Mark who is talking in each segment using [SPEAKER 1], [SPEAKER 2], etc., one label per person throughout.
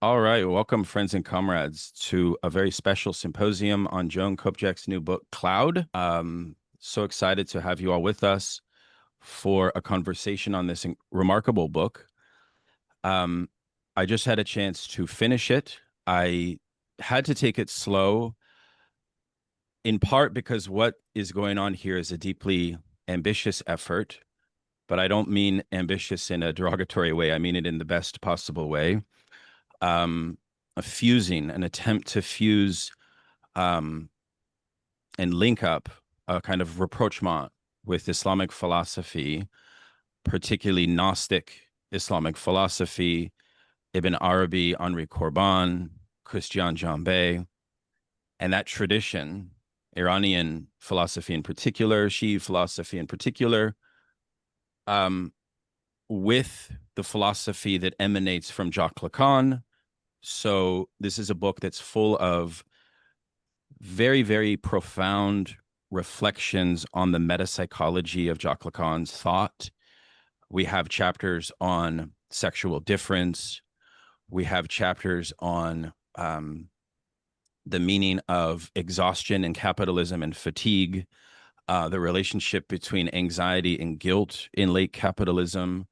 [SPEAKER 1] All right, welcome, friends and comrades, to a very special symposium on Joan Copjec's new book, Cloud. So excited to have you all with us for a conversation on this remarkable book. Um, I just had a chance to finish it. I had to take it slow, in part because what is going on here is a deeply ambitious effort, but I don't mean ambitious in a derogatory way. I mean it in the best possible way. An attempt to fuse um, and link up a kind of rapprochement with Islamic philosophy, particularly Gnostic Islamic philosophy, Ibn Arabi, Henri Corbin, Christian Jambet, and that tradition, Iranian philosophy in particular, Shi'i philosophy in particular, um, with the philosophy that emanates from Jacques Lacan. So this is a book that's full of very, very profound reflections on the metapsychology of Jacques Lacan's thought. We have chapters on sexual difference. We have chapters on the meaning of exhaustion and capitalism and fatigue, the relationship between anxiety and guilt in late capitalism.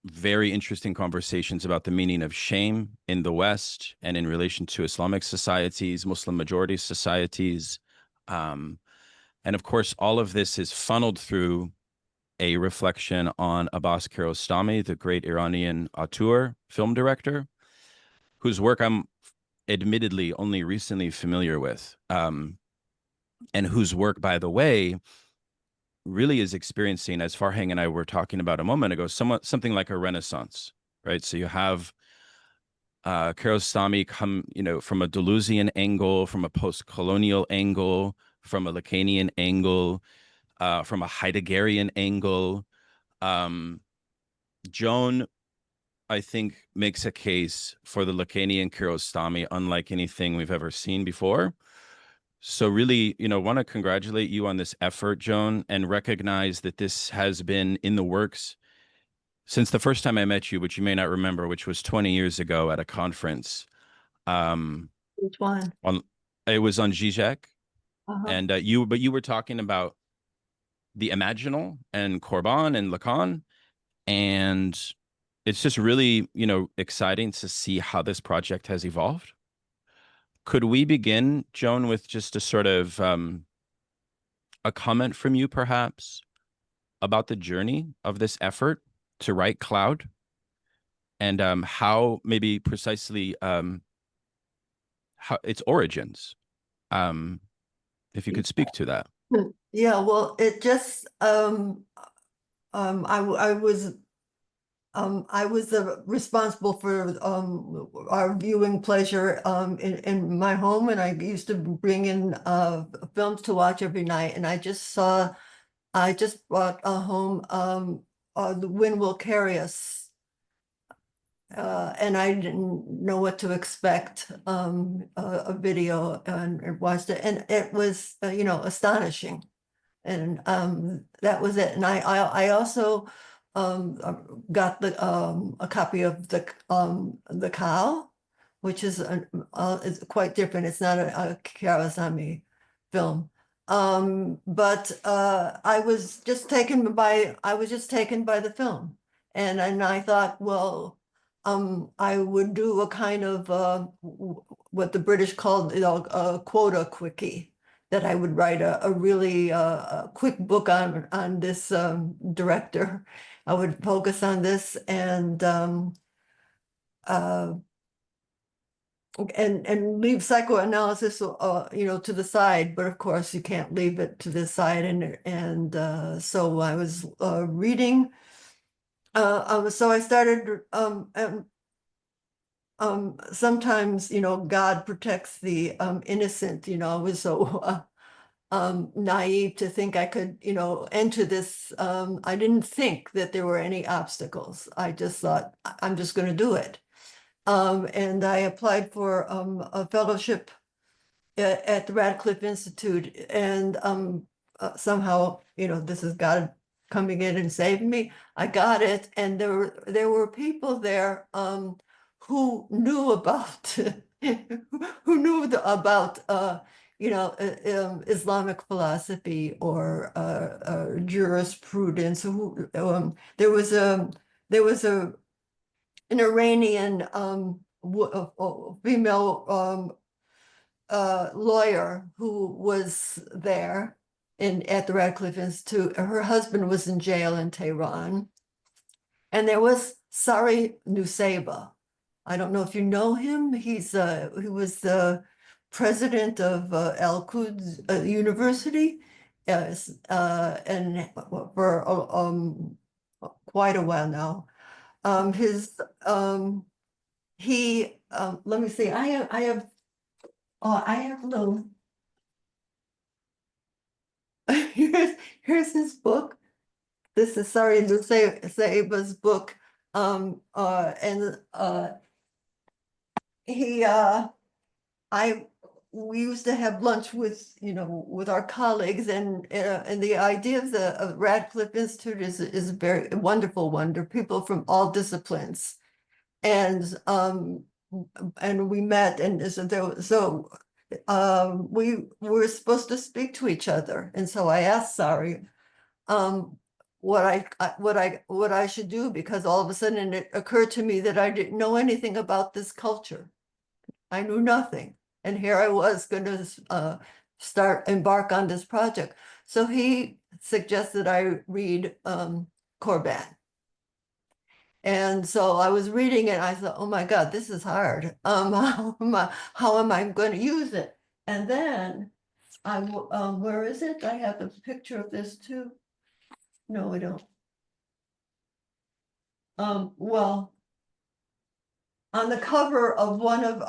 [SPEAKER 1] Very interesting conversations about the meaning of shame in the West and in relation to Islamic societies, Muslim majority societies. And of course, all of this is funneled through a reflection on Abbas Kiarostami, the great Iranian auteur, film director, whose work I'm admittedly only recently familiar with, and whose work, by the way, really is experiencing, as Farhang and I were talking about a moment ago, something like a renaissance, right? So you have Kiarostami come, from a Deleuzian angle, from a post-colonial angle, from a Lacanian angle, from a Heideggerian angle. Joan, I think, makes a case for the Lacanian Kiarostami unlike anything we've ever seen before. So really, want to congratulate you on this effort, Joan, and recognize that this has been in the works since the first time I met you, which you may not remember, which was 20 years ago at a conference.
[SPEAKER 2] Which one?
[SPEAKER 1] It was on Zizek,
[SPEAKER 2] Uh-huh.
[SPEAKER 1] and you were talking about the imaginal and Corbin and Lacan, and it's just really, exciting to see how this project has evolved. Could we begin, Joan, with just a sort of a comment from you, perhaps, about the journey of this effort to write Cloud and how maybe precisely how its origins, if you could speak to that.
[SPEAKER 2] Yeah, well, it just I was responsible for our viewing pleasure in my home, and I used to bring in films to watch every night. And I just brought home The Wind Will Carry Us, and I didn't know what to expect. A video, and watched it, and it was astonishing. And that was it. And I also got a copy of the Cow, which is quite different. It's not a Kiarostami film. But I was just taken by the film. And I thought, well, I would do a kind of what the British called, a quota quickie, that I would write a really quick book on this director. I would focus on this and leave psychoanalysis, to the side. But of course, you can't leave it to the side. So I was reading. So I started. Sometimes, God protects the innocent. I was so naive to think I could, enter this. I didn't think that there were any obstacles. I just thought, I'm just going to do it. And I applied for a fellowship at the Radcliffe Institute, and somehow, this is God coming in and saving me. I got it, and there were people there who knew about who knew about Islamic philosophy or jurisprudence. There was an Iranian female lawyer who was there at the Radcliffe Institute. Her husband was in jail in Tehran. And there was Sari Nusseibeh. I don't know if you know him. He was the president of Al-Quds University, and for quite a while now. Let me see. I have a little. Here's his book. This is Sari Nusseibeh's book. We used to have lunch with our colleagues, and the idea of the Radcliffe Institute is a very wonderful one. There are people from all disciplines, and we met, and we were supposed to speak to each other, and so I asked Sari what I should do, because all of a sudden it occurred to me that I didn't know anything about this culture. I knew nothing. And here I was going to embark on this project. So he suggested I read Corbin. And so I was reading it, and I thought, oh my God, this is hard. How am I going to use it? And then where is it? I have a picture of this too. No, I don't. Well, on the cover of one of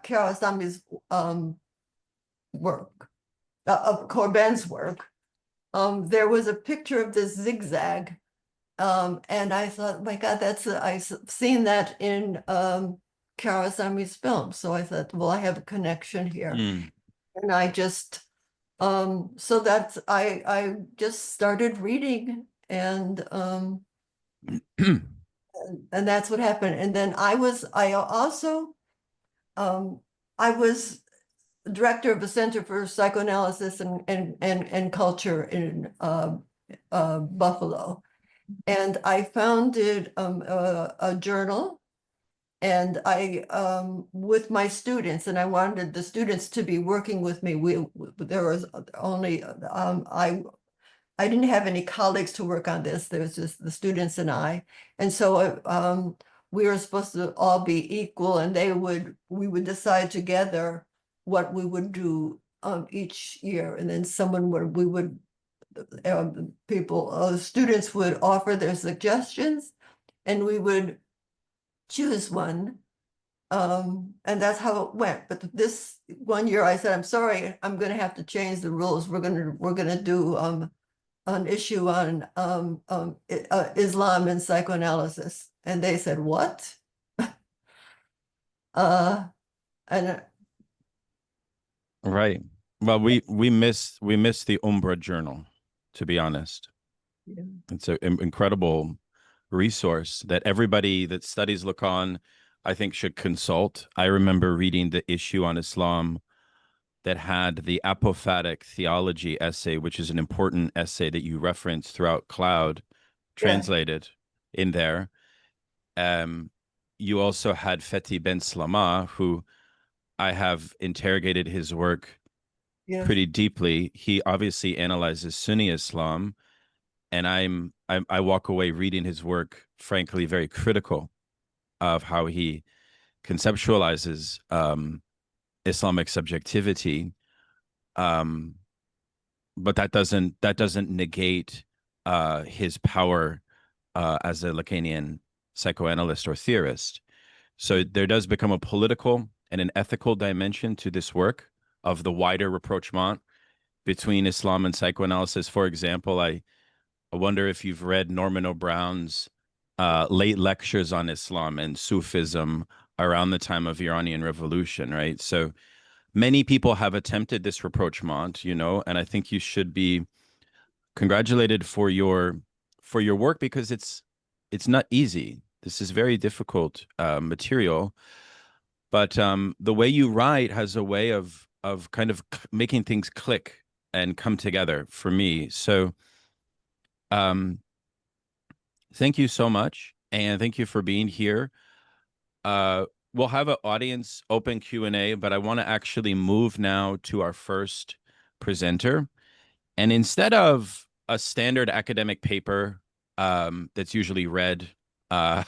[SPEAKER 2] Kiarostami's work, of Corbin's work, there was a picture of this zigzag, and I thought, my God, I've seen that in Kiarostami's film. So I thought, well, I have a connection here, and I just so I just started reading, and that's what happened. And then I was director of the Center for Psychoanalysis and Culture in Buffalo, and I founded a journal. And I, with my students, and I wanted the students to be working with me. There was only, I didn't have any colleagues to work on this. There was just the students and I. And so we were supposed to all be equal, and we would decide together what we would do each year. And then students would offer their suggestions, and we would choose one, and that's how it went. But this one year I said, I'm sorry, I'm going to have to change the rules. We're going to do an issue on Islam and psychoanalysis. And they said, what? And
[SPEAKER 1] right. Well, we miss the Umbra Journal, to be honest.
[SPEAKER 2] Yeah.
[SPEAKER 1] It's an incredible resource that everybody that studies Lacan, I think, should consult. I remember reading the issue on Islam that had the apophatic theology essay, which is an important essay that you reference throughout Cloud, translated in there. You also had Fethi Ben Slama, who I have interrogated his work pretty deeply. He obviously analyzes Sunni Islam, and I walk away reading his work, frankly, very critical of how he conceptualizes Islamic subjectivity. But that doesn't negate his power as a Lacanian psychoanalyst or theorist. So there does become a political and an ethical dimension to this work of the wider rapprochement between Islam and psychoanalysis. For example, I wonder if you've read Norman O'Brown's late lectures on Islam and Sufism around the time of Iranian Revolution, right? So many people have attempted this rapprochement, and I think you should be congratulated for your work, because it's not easy. This is very difficult material, but the way you write has a way of kind of making things click and come together for me. So um, thank you so much, and thank you for being here. Uh, we'll have an audience open Q&A, but I want to actually move now to our first presenter. And instead of a standard academic paper that's usually read, uh,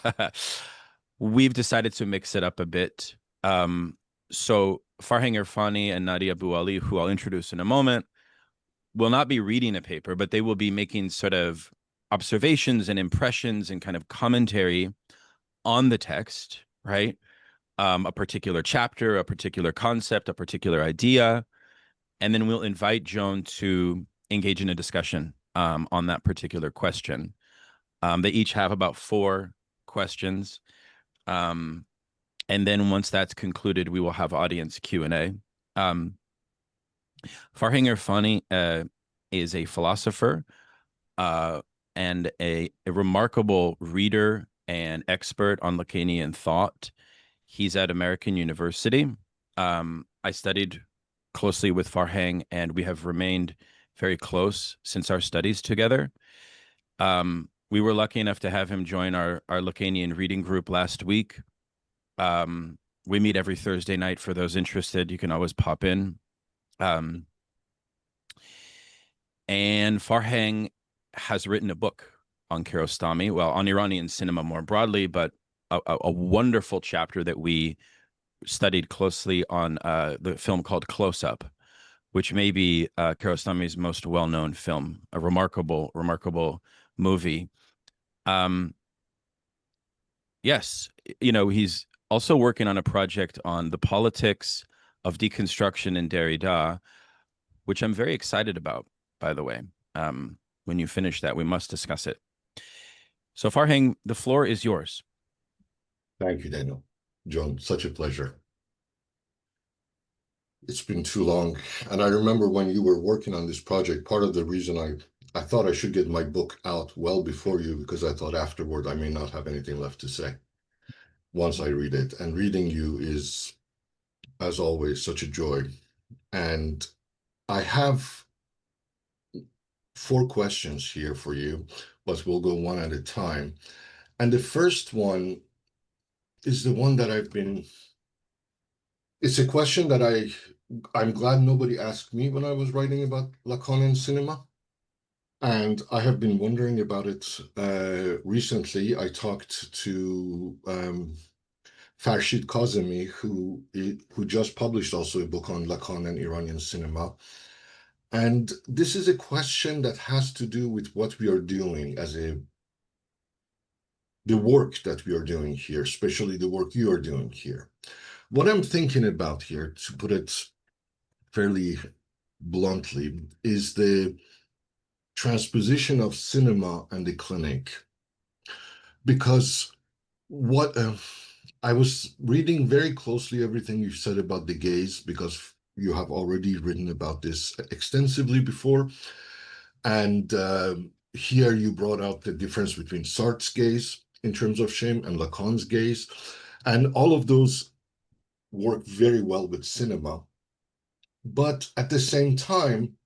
[SPEAKER 1] we've decided to mix it up a bit. So Farhang Erfani and Nadia Bouali, who I'll introduce in a moment, will not be reading a paper, but they will be making sort of observations and impressions and kind of commentary on the text, right? A particular chapter, a particular concept, a particular idea, and then we'll invite Joan to engage in a discussion on that particular question. They each have about 4 questions. And then once that's concluded, we will have audience Q&A. Farhang Erfani is a philosopher and a remarkable reader and expert on Lacanian thought. He's at American University. I studied closely with Farhang, and we have remained very close since our studies together. We were lucky enough to have him join our Lacanian reading group last week. We meet every Thursday night. For those interested, you can always pop in. And Farhang has written a book on Kiarostami, well, on Iranian cinema more broadly, but a wonderful chapter that we studied closely on the film called Close Up, which may be Kiarostami's most well-known film, a remarkable movie. Yes, he's also working on a project on the politics of deconstruction in Derrida, which I'm very excited about, by the way. When you finish that, we must discuss it. So Farhang, the floor is yours.
[SPEAKER 3] Thank you, Daniel. Joan, such a pleasure. It's been too long. And I remember when you were working on this project, part of the reason I thought I should get my book out well before you, because I thought afterward I may not have anything left to say once I read it. And reading you is, as always, such a joy. And I have 4 questions here for you, but we'll go one at a time. And the first one is the one that it's a question that I'm glad nobody asked me when I was writing about Lacanian cinema. And I have been wondering about it recently. I talked to Farshid Kazemi, who just published also a book on Lacanian Iranian cinema. And this is a question that has to do with what we are doing the work that we are doing here, especially the work you are doing here. What I'm thinking about here, to put it fairly bluntly, is the transposition of cinema and the clinic. Because what I was reading very closely everything you said about the gaze, because you have already written about this extensively before. And here you brought out the difference between Sartre's gaze in terms of shame and Lacan's gaze. And all of those work very well with cinema. But at the same time,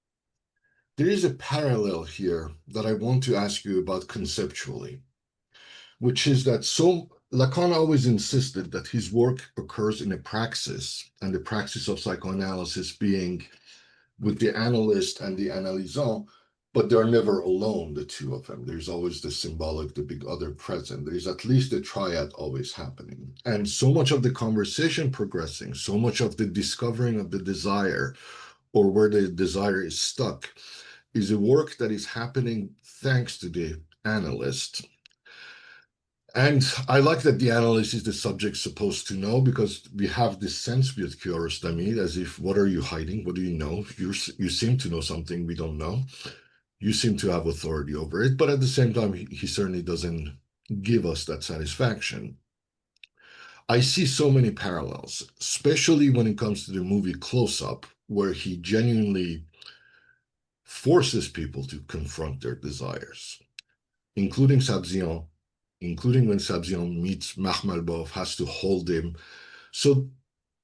[SPEAKER 3] there is a parallel here that I want to ask you about conceptually, which is that Lacan always insisted that his work occurs in a praxis, and the praxis of psychoanalysis being with the analyst and the analysant, but they're never alone, the two of them. There's always the symbolic, the big other present. There's at least a triad always happening. And so much of the conversation progressing, so much of the discovering of the desire, or where the desire is stuck, is a work that is happening thanks to the analyst. And I like that the analyst is the subject supposed to know, because we have this sense with Kiarostami as if, what are you hiding? What do you know? You seem to know something we don't know. You seem to have authority over it, but at the same time, he certainly doesn't give us that satisfaction. I see so many parallels, especially when it comes to the movie Close Up, where he genuinely forces people to confront their desires, including Sabzian, including when Sabzian meets Makhmalbaf, has to hold him. So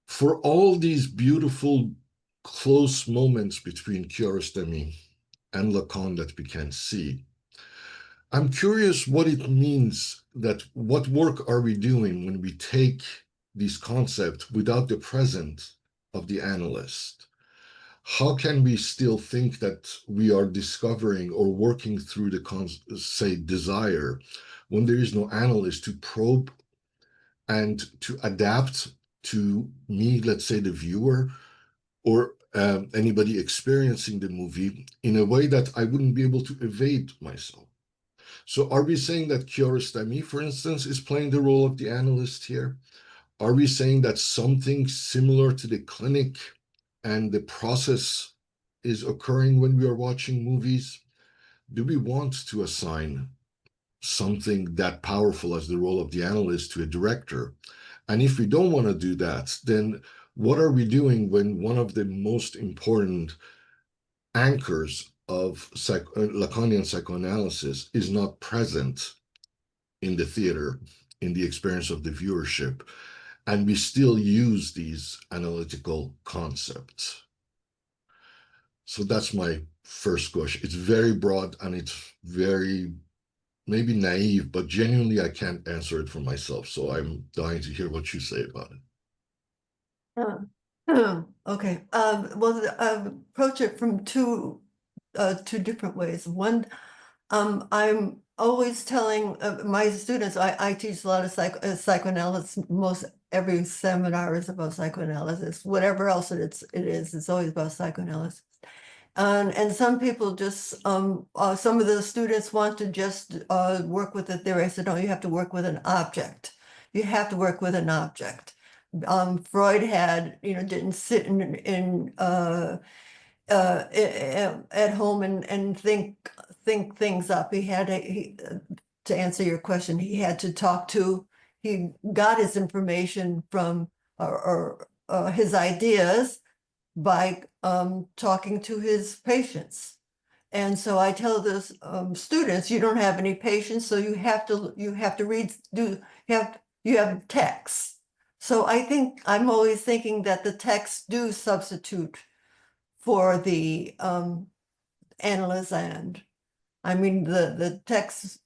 [SPEAKER 3] for all these beautiful close moments between Kiarostami and Lacan that we can see, I'm curious what it means, that what work are we doing when we take these concepts without the presence of the analyst? How can we still think that we are discovering or working through the, say, desire when there is no analyst to probe and to adapt to me, let's say the viewer, or anybody experiencing the movie in a way that I wouldn't be able to evade myself? So are we saying that Kiarostami, for instance, is playing the role of the analyst here? Are we saying that something similar to the clinic and the process is occurring when we are watching movies? Do we want to assign something that powerful as the role of the analyst to a director? And if we don't want to do that, then what are we doing when one of the most important anchors of Lacanian psychoanalysis is not present in the theater, in the experience of the viewership, and we still use these analytical concepts? So that's my first question. It's very broad and it's very maybe naive, but genuinely I can't answer it for myself. So I'm dying to hear what you say about it.
[SPEAKER 2] Okay. Well, approach it from two different ways. One, I'm always telling my students, I teach a lot of psychoanalysis. Most every seminar is about psychoanalysis. Whatever else it is, it's always about psychoanalysis. And some people just, some of the students want to just work with the theory. I said, no, you have to work with an object. You have to work with an object. Freud had, didn't sit at home and think things up. He had to answer your question, he had to he got his information from or his ideas by talking to his patients. And so I tell the students, you don't have any patients, so you have to read, you have texts. So I think I'm always thinking that the texts do substitute for the analysand. I mean, the texts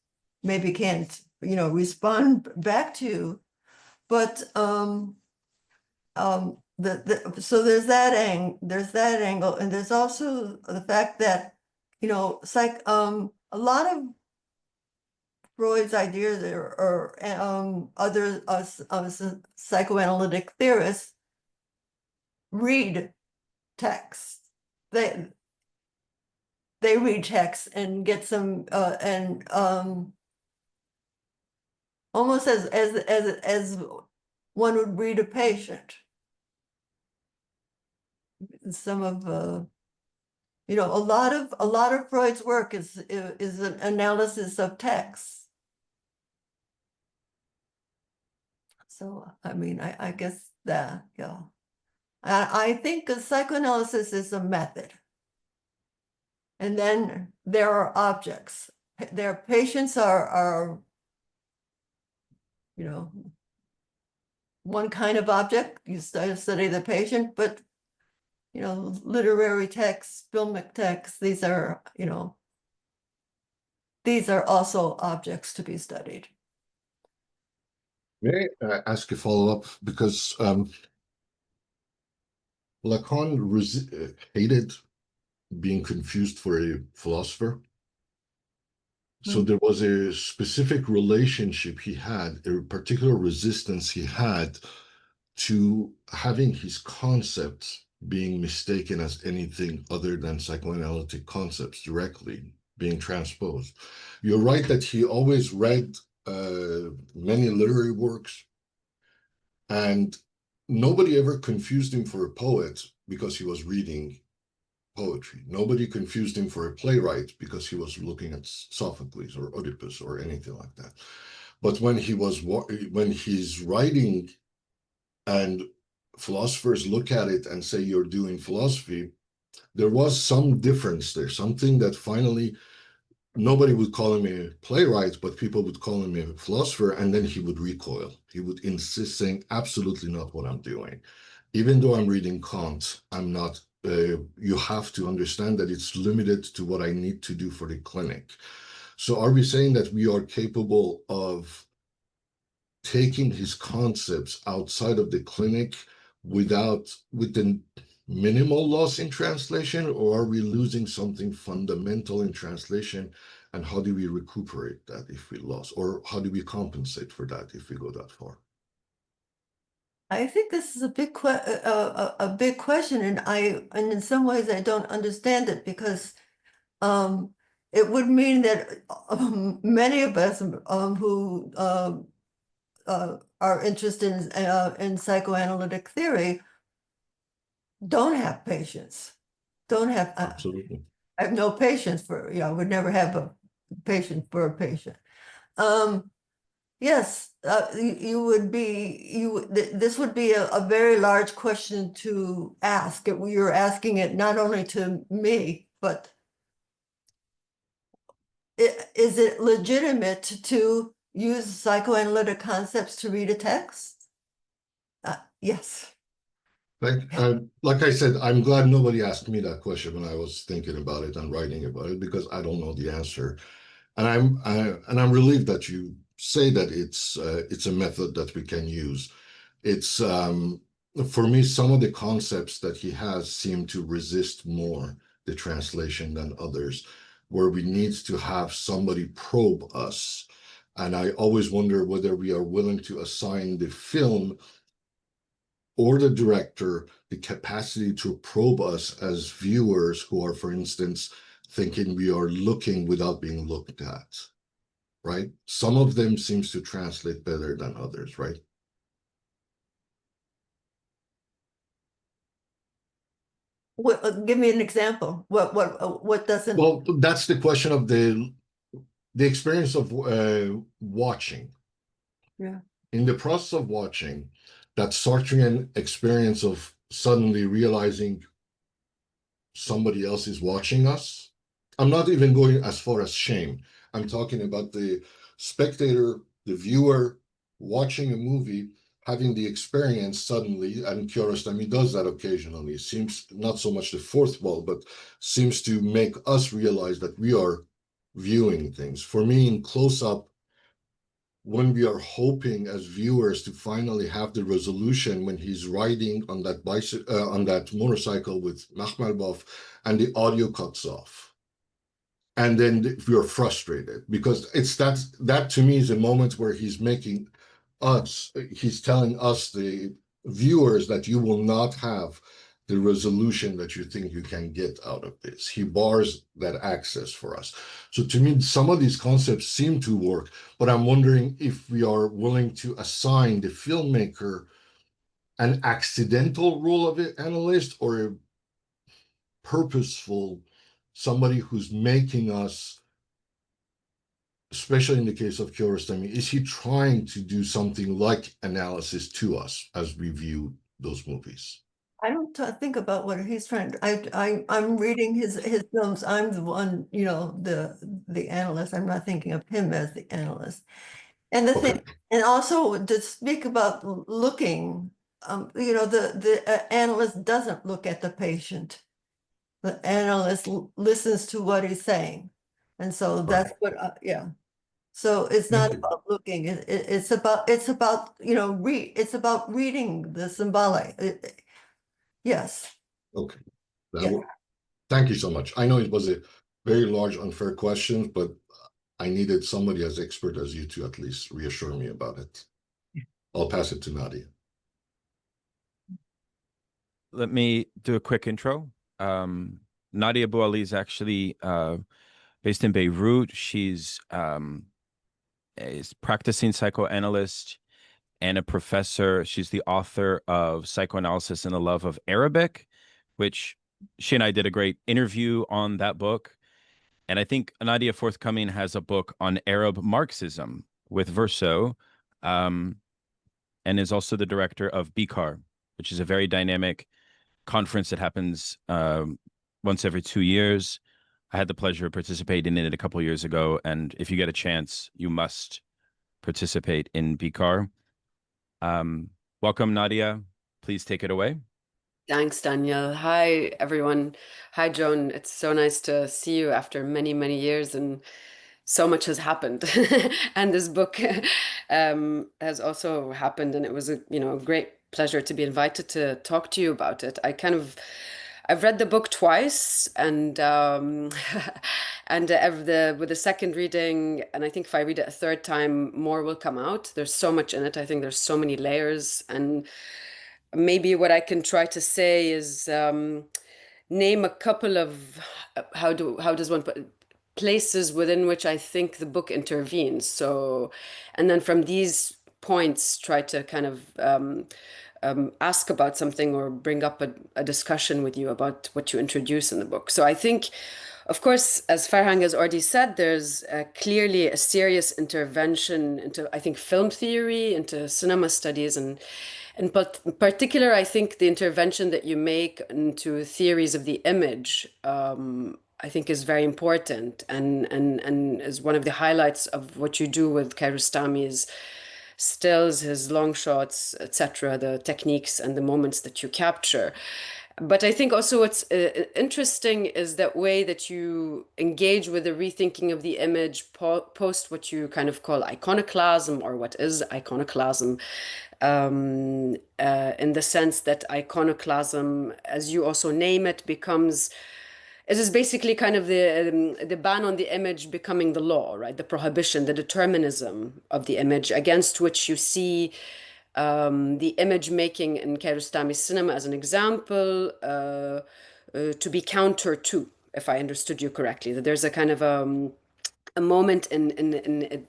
[SPEAKER 2] maybe can't, respond back to you, but so there's that angle, and there's also the fact that, a lot of Freud's ideas or other psychoanalytic theorists read texts. They read texts and get some and almost as one would read a patient. Some of a lot of Freud's work is an analysis of texts. So I mean, I guess that, I think psychoanalysis is a method, and then there are objects. Their patients are one kind of object. You study the patient, but literary texts, filmic texts, these are also objects to be studied.
[SPEAKER 3] May I ask a follow-up? Because Lacan hated being confused for a philosopher. So there was a specific relationship he had, a particular resistance he had to having his concepts being mistaken as anything other than psychoanalytic concepts directly being transposed. You're right that he always read many literary works, and nobody ever confused him for a poet because he was reading poetry. Nobody confused him for a playwright because he was looking at Sophocles or Oedipus or anything like that. But when he's writing and philosophers look at it and say, you're doing philosophy, there was some difference there, something that finally nobody would call him a playwright, but people would call him a philosopher, and then he would recoil. He would insist, saying, absolutely not what I'm doing. Even though I'm reading Kant, I'm not, you have to understand that it's limited to what I need to do for the clinic. So are we saying that we are capable of taking his concepts outside of the clinic with the minimal loss in translation, or are we losing something fundamental in translation? And how do we recuperate that if we lost, or how do we compensate for that if we go that far?
[SPEAKER 2] I think this is a big question, and in some ways I don't understand it, because it would mean that many of us who are interested in psychoanalytic theory don't have patience. Don't have.
[SPEAKER 3] Absolutely.
[SPEAKER 2] I have no patience for. I would never have a patience for a patient. Yes, this would be a very large question to ask. You're asking it not only to me, but is it legitimate to use psychoanalytic concepts to read a text? Yes.
[SPEAKER 3] Like I said, I'm glad nobody asked me that question when I was thinking about it and writing about it, because I don't know the answer. And I'm relieved that you say that it's a method that we can use. It's for me, some of the concepts that he has seem to resist more the translation than others, where we need to have somebody probe us. And I always wonder whether we are willing to assign the film or the director the capacity to probe us as viewers who are, for instance, thinking we are looking without being looked at, right? Some of them seems to translate better than others, right?
[SPEAKER 2] Give me an example. What doesn't?
[SPEAKER 3] Well, that's the question of the experience of watching.
[SPEAKER 2] Yeah.
[SPEAKER 3] In the process of watching, that Sartrean experience of suddenly realizing somebody else is watching us. I'm not even going as far as shame. I'm talking about the spectator, the viewer watching a movie, having the experience suddenly, and Kiarostami does that occasionally. It seems not so much the fourth wall, but seems to make us realize that we are viewing things. For me, in close-up, when we are hoping as viewers to finally have the resolution when he's riding on that on that motorcycle with Makhmalbaf, and the audio cuts off, and then we are frustrated because it's that to me is a moment where he's telling us, the viewers, that you will not have the resolution that you think you can get out of this. He bars that access for us. So to me, some of these concepts seem to work, but I'm wondering if we are willing to assign the filmmaker an accidental role of an analyst, or a purposeful, somebody who's making us, especially in the case of Kiarostami, is he trying to do something like analysis to us as we view those movies?
[SPEAKER 2] I don't think about what he's trying to. I'm reading his films. I'm the one, the analyst. I'm not thinking of him as the analyst. And the thing, and also to speak about looking, the analyst doesn't look at the patient. The analyst listens to what he's saying, and so that's what. Yeah. So it's not about looking. It's about it's about reading the symbolic. Yes.
[SPEAKER 3] Okay.
[SPEAKER 2] Yeah.
[SPEAKER 3] Thank you so much. I know it was a very large, unfair question, but I needed somebody as expert as you to at least reassure me about it. I'll pass it to Nadia.
[SPEAKER 1] Let me do a quick intro. Nadia Bouali is actually based in Beirut. She's is practicing psychoanalyst and a professor. She's the author of Psychoanalysis and the Love of Arabic, which she and I did a great interview on that book. And I think Nadia forthcoming has a book on Arab Marxism with Verso, and is also the director of BICAR, which is a very dynamic conference that happens once every 2 years. I had the pleasure of participating in it a couple of years ago, and if you get a chance, you must participate in BCAR. Welcome, Nadia. Please take it away.
[SPEAKER 4] Thanks, Daniel. Hi, everyone. Hi, Joan. It's so nice to see you after many, many years, and so much has happened. And this book has also happened, and it was a great pleasure to be invited to talk to you about it. I've read the book twice, and with the second reading, and I think if I read it a third time, more will come out. There's so much in it. I think there's so many layers, and maybe what I can try to say is name a couple of how does one put places within which I think the book intervenes. So, and then from these points, try to kind of ask about something or bring up a discussion with you about what you introduce in the book. So I think, of course, as Farhang has already said, there's clearly a serious intervention into, I think, film theory, into cinema studies, and in particular, I think the intervention that you make into theories of the image, I think is very important, and is one of the highlights of what you do with Kiarostami's stills, his long shots, etc., the techniques and the moments that you capture. But I think also what's interesting is that way that you engage with the rethinking of the image post what you kind of call iconoclasm, or what is iconoclasm, in the sense that iconoclasm, as you also name it, it is basically kind of the ban on the image becoming the law, right? The prohibition, the determinism of the image, against which you see the image making in Kiarostami's cinema, as an example, to be counter to, if I understood you correctly, that there's a kind of a moment in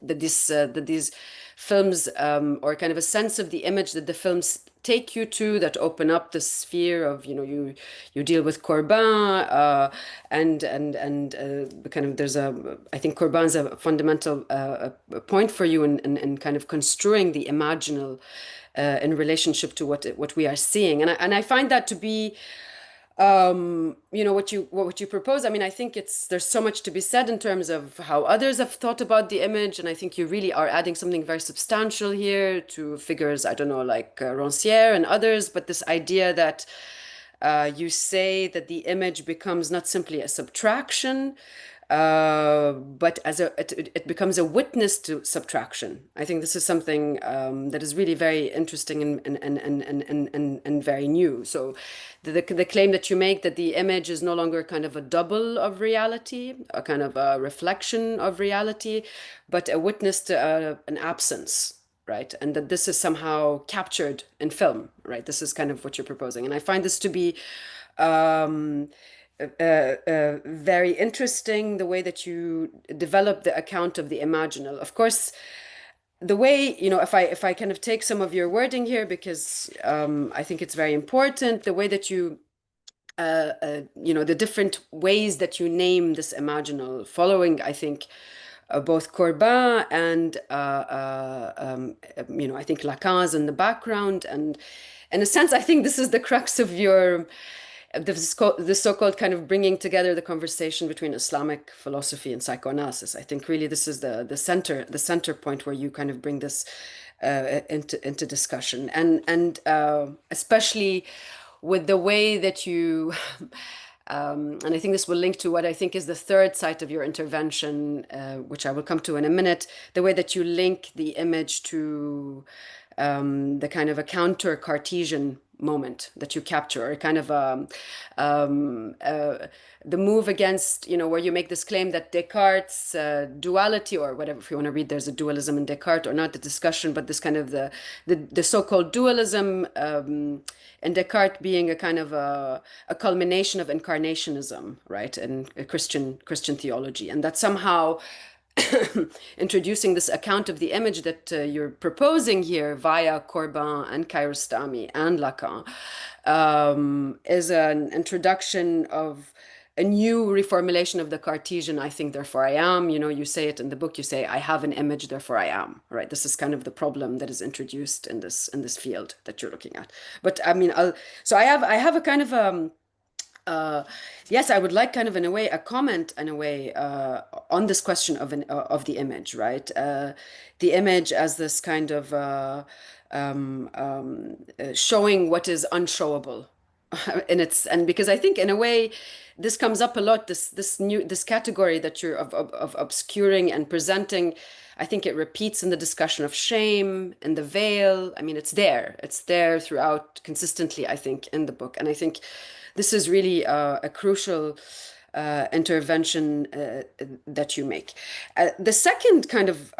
[SPEAKER 4] that these films, or kind of a sense of the image that the films take you to, that open up the sphere of, you deal with Corbin, and kind of there's I think Corbin's a fundamental point for you in kind of construing the imaginal in relationship to what we are seeing, and I find that to be what you propose. I mean, I think there's so much to be said in terms of how others have thought about the image, and I think you really are adding something very substantial here to figures, I don't know, like Rancière and others, but this idea that you say that the image becomes not simply a subtraction, but it becomes a witness to subtraction. I think this is something that is really very interesting and very new. So the claim that you make, that the image is no longer kind of a double of reality, a kind of a reflection of reality, but a witness to an absence, right? And that this is somehow captured in film, right? This is kind of what you're proposing. And I find this to be very interesting, the way that you develop the account of the imaginal. Of course, the way, if I kind of take some of your wording here, because I think it's very important, the way that you, the different ways that you name this imaginal, following, I think, both Corbin and, I think Lacan's in the background. And in a sense, I think this is the crux of your the so-called kind of bringing together the conversation between Islamic philosophy and psychoanalysis. I think really this is the center point where you kind of bring this into discussion, and especially with the way that you and I think this will link to what I think is the third site of your intervention, which I will come to in a minute, the way that you link the image to the kind of a counter-Cartesian moment that you capture, or kind of the move against, where you make this claim that Descartes' duality, or whatever, if you want to read, there's a dualism in Descartes or not, the discussion, but this kind of the so-called dualism in Descartes being a kind of a culmination of incarnationism, right, in Christian theology, and that somehow introducing this account of the image that you're proposing here via Corbin and Kiarostami and Lacan is an introduction of a new reformulation of the Cartesian, I think, therefore I am. You say it in the book, you say, I have an image, therefore I am, right? This is kind of the problem that is introduced in this field that you're looking at. But I mean, so I have a kind of yes, I would like kind of in a way a comment in a way on this question of the image, right? The image as this kind of showing what is unshowable, and because I think in a way this comes up a lot, this category that you're of obscuring and presenting. I think it repeats in the discussion of shame and the veil. I mean, it's there throughout consistently, I think, in the book. And I think this is really a crucial intervention that you make. The second kind of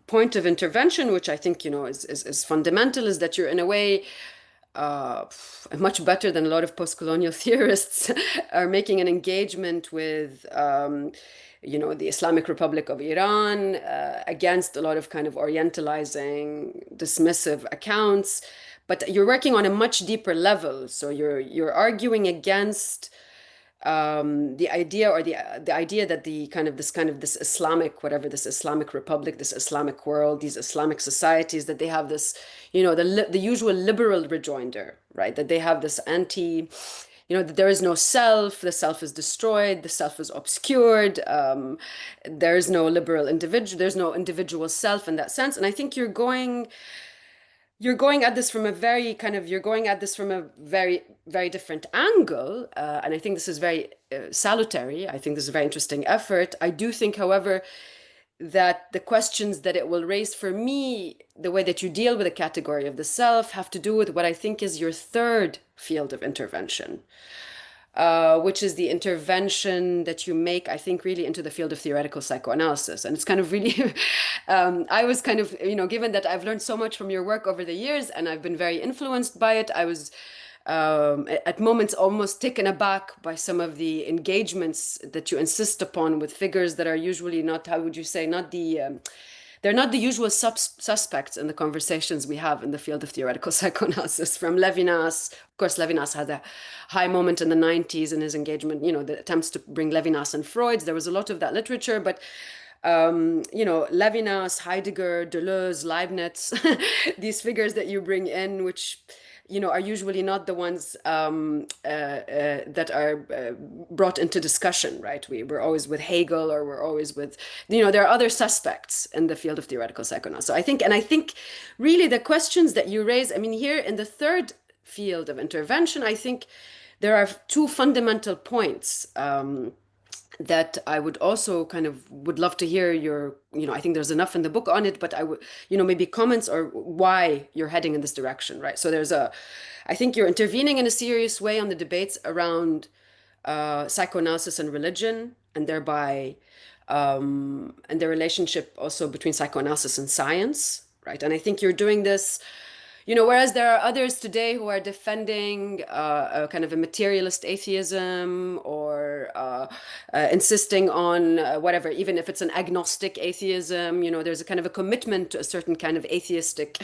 [SPEAKER 4] point of intervention, which I think, is fundamental, is that you're in a way much better than a lot of post-colonial theorists are making an engagement with the Islamic Republic of Iran against a lot of kind of orientalizing, dismissive accounts. But you're working on a much deeper level. So you're arguing against the idea that this Islamic, whatever, this Islamic Republic, this Islamic world, these Islamic societies, that they have this, the usual liberal rejoinder, right? That they have this that there is no self, the self is destroyed, the self is obscured, there is no liberal individual, there's no individual self in that sense. And I think you're going at this from a very very different angle, and I think this is very salutary. I think this is a very interesting effort. I do think, however, that the questions that it will raise for me, the way that you deal with the category of the self, have to do with what I think is your third field of intervention, which is the intervention that you make, I think, really into the field of theoretical psychoanalysis. And it's kind of really, I was kind of, given that I've learned so much from your work over the years and I've been very influenced by it, I was at moments almost taken aback by some of the engagements that you insist upon with figures that are usually not, how would you say, they're not the usual suspects in the conversations we have in the field of theoretical psychoanalysis. From Levinas, of course, Levinas had a high moment in the 90s in his engagement, the attempts to bring Levinas and Freud. There was a lot of that literature, but Levinas, Heidegger, Deleuze, Leibniz, these figures that you bring in, which are usually not the ones that are brought into discussion, right? We're always with Hegel, or we're always with, there are other suspects in the field of theoretical psychoanalysis. So I think really the questions that you raise, I mean, here in the third field of intervention, I think there are two fundamental points that I would also would love to hear your, I think there's enough in the book on it, but I would, maybe comments or why you're heading in this direction, right? So I think you're intervening in a serious way on the debates around psychoanalysis and religion, and thereby, and the relationship also between psychoanalysis and science, right? And I think you're doing this, whereas there are others today who are defending a kind of a materialist atheism, or insisting on whatever, even if it's an agnostic atheism, there's a kind of a commitment to a certain kind of atheistic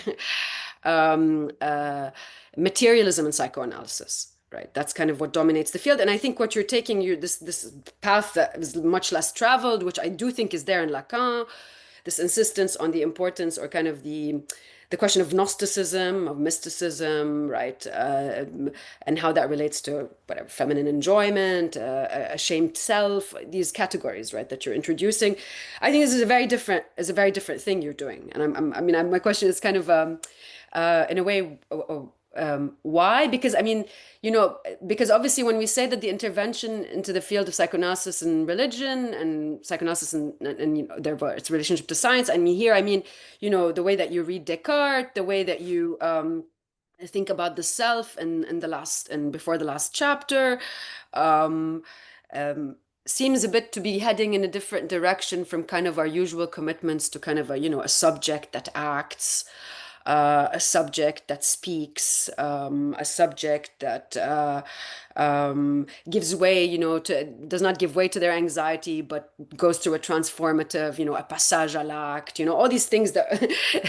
[SPEAKER 4] materialism in psychoanalysis, right? That's kind of what dominates the field. And I think what you're taking, this path that is much less traveled, which I do think is there in Lacan, this insistence on the importance, or kind of the question of Gnosticism, of mysticism, right? And how that relates to whatever, feminine enjoyment, a shamed self, these categories, right, that you're introducing. I think this is a very different thing you're doing. And my question is kind of, in a way, why? Because because obviously when we say that the intervention into the field of psychoanalysis and religion, and psychoanalysis and its relationship to science, the way that you read Descartes, the way that you think about the self and before the last chapter, seems a bit to be heading in a different direction from kind of our usual commitments to kind of a subject that acts, a subject that speaks, a subject that gives way, does not give way to their anxiety, but goes through a transformative, a passage à l'acte, all these things that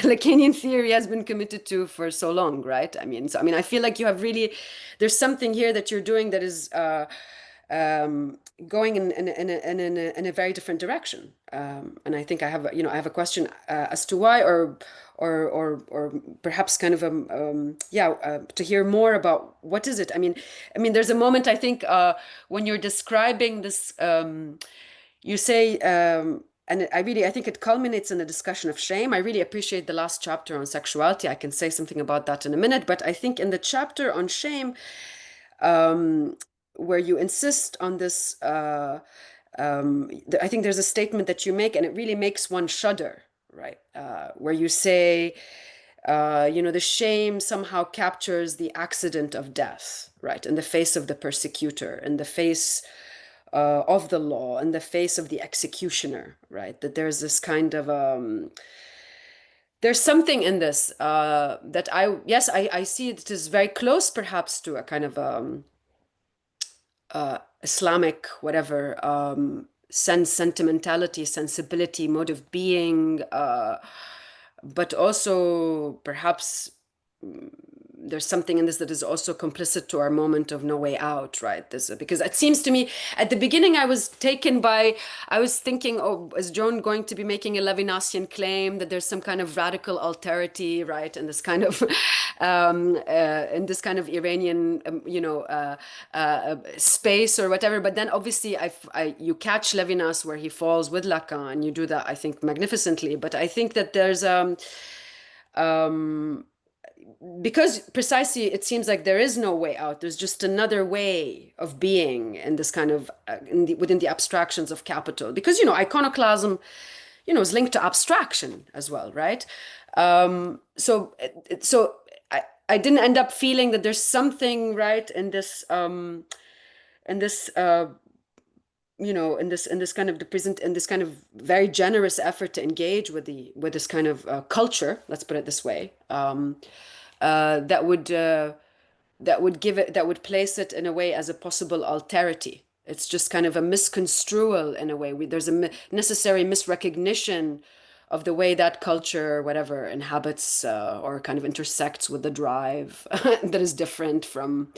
[SPEAKER 4] Lacanian theory has been committed to for so long, right? I feel like you have really, there's something here that you're doing that is going in a very different direction. And I think I have a question as to why, or perhaps kind of to hear more about what is it. I mean, there's a moment I think when you're describing this, you say, and I think it culminates in a discussion of shame. I really appreciate the last chapter on sexuality. I can say something about that in a minute, but I think in the chapter on shame, where you insist on this, I think there's a statement that you make, and it really makes one shudder, right? Where you say, the shame somehow captures the accident of death, right? In the face of the persecutor, in the face of the law, in the face of the executioner, right? That there's this kind of there's something in this that I see it is very close, perhaps, to a kind of Islamic, whatever, sentimentality, sensibility, mode of being, but also perhaps there's something in this that is also complicit to our moment of no way out, right? Because it seems to me at the beginning I was thinking, oh, is Joan going to be making a Levinasian claim that there's some kind of radical alterity, right? And this kind of in this kind of Iranian, space or whatever. But then obviously you catch Levinas where he falls with Lacan. You do that, I think, magnificently. But I think that there's because precisely it seems like there is no way out. There's just another way of being in this kind of within the abstractions of capital. Because iconoclasm, is linked to abstraction as well, right? So I didn't end up feeling that there's something right in this in this kind of the present, in this kind of very generous effort to engage with this kind of culture, let's put it this way, that would place it in a way as a possible alterity. It's just kind of a misconstrual in a way. There's a necessary misrecognition of the way that culture, whatever, inhabits or kind of intersects with the drive that is different from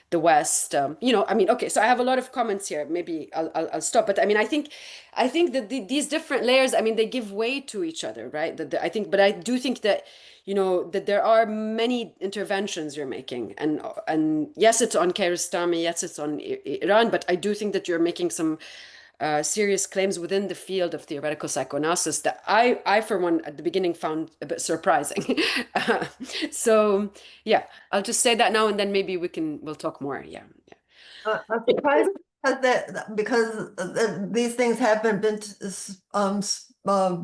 [SPEAKER 4] the West. Okay, so I have a lot of comments here. Maybe I'll stop. But I think that these different layers, they give way to each other, right? But I do think that, that there are many interventions you're making, and yes, it's on Kiarostami, yes, it's on Iran, but I do think that you're making some serious claims within the field of theoretical psychoanalysis that I for one, at the beginning found a bit surprising. So yeah, I'll just say that now, and then maybe we'll talk more. Yeah.
[SPEAKER 2] I'm surprised because these things haven't been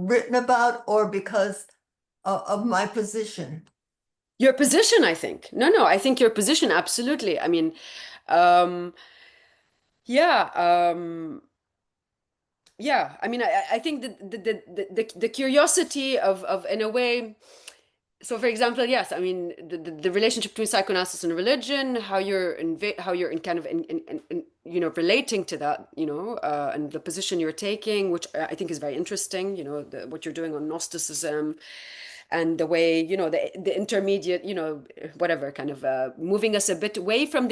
[SPEAKER 2] written about, or because of my position.
[SPEAKER 4] Your position, I think. No, I think your position, absolutely. Yeah, I think the curiosity of in a way. So, for example, yes, the relationship between psychoanalysis and religion, how you're relating to that, and the position you're taking, which I think is very interesting. What you're doing on Gnosticism, and the way the intermediate, whatever, kind of moving us a bit away from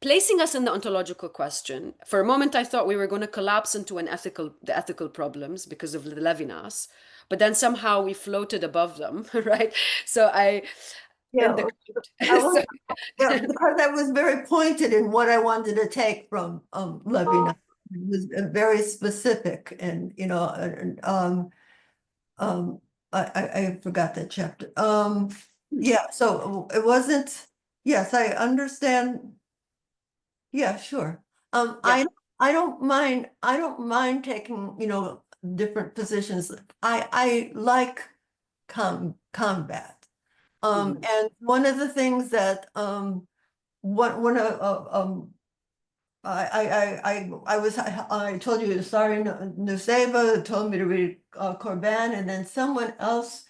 [SPEAKER 4] placing us in the ontological question. For a moment, I thought we were going to collapse into the ethical problems because of the Levinas, but then somehow we floated above them, right? So
[SPEAKER 2] because I was very pointed in what I wanted to take from Levinas. It was very specific, and I forgot that chapter. Yeah, so it wasn't. Yes, I understand. Yeah, sure. Yeah. I don't mind taking, different positions. I like combat. And one of the things that I told you, sorry, Nusseibeh told me to read Corban, and then someone else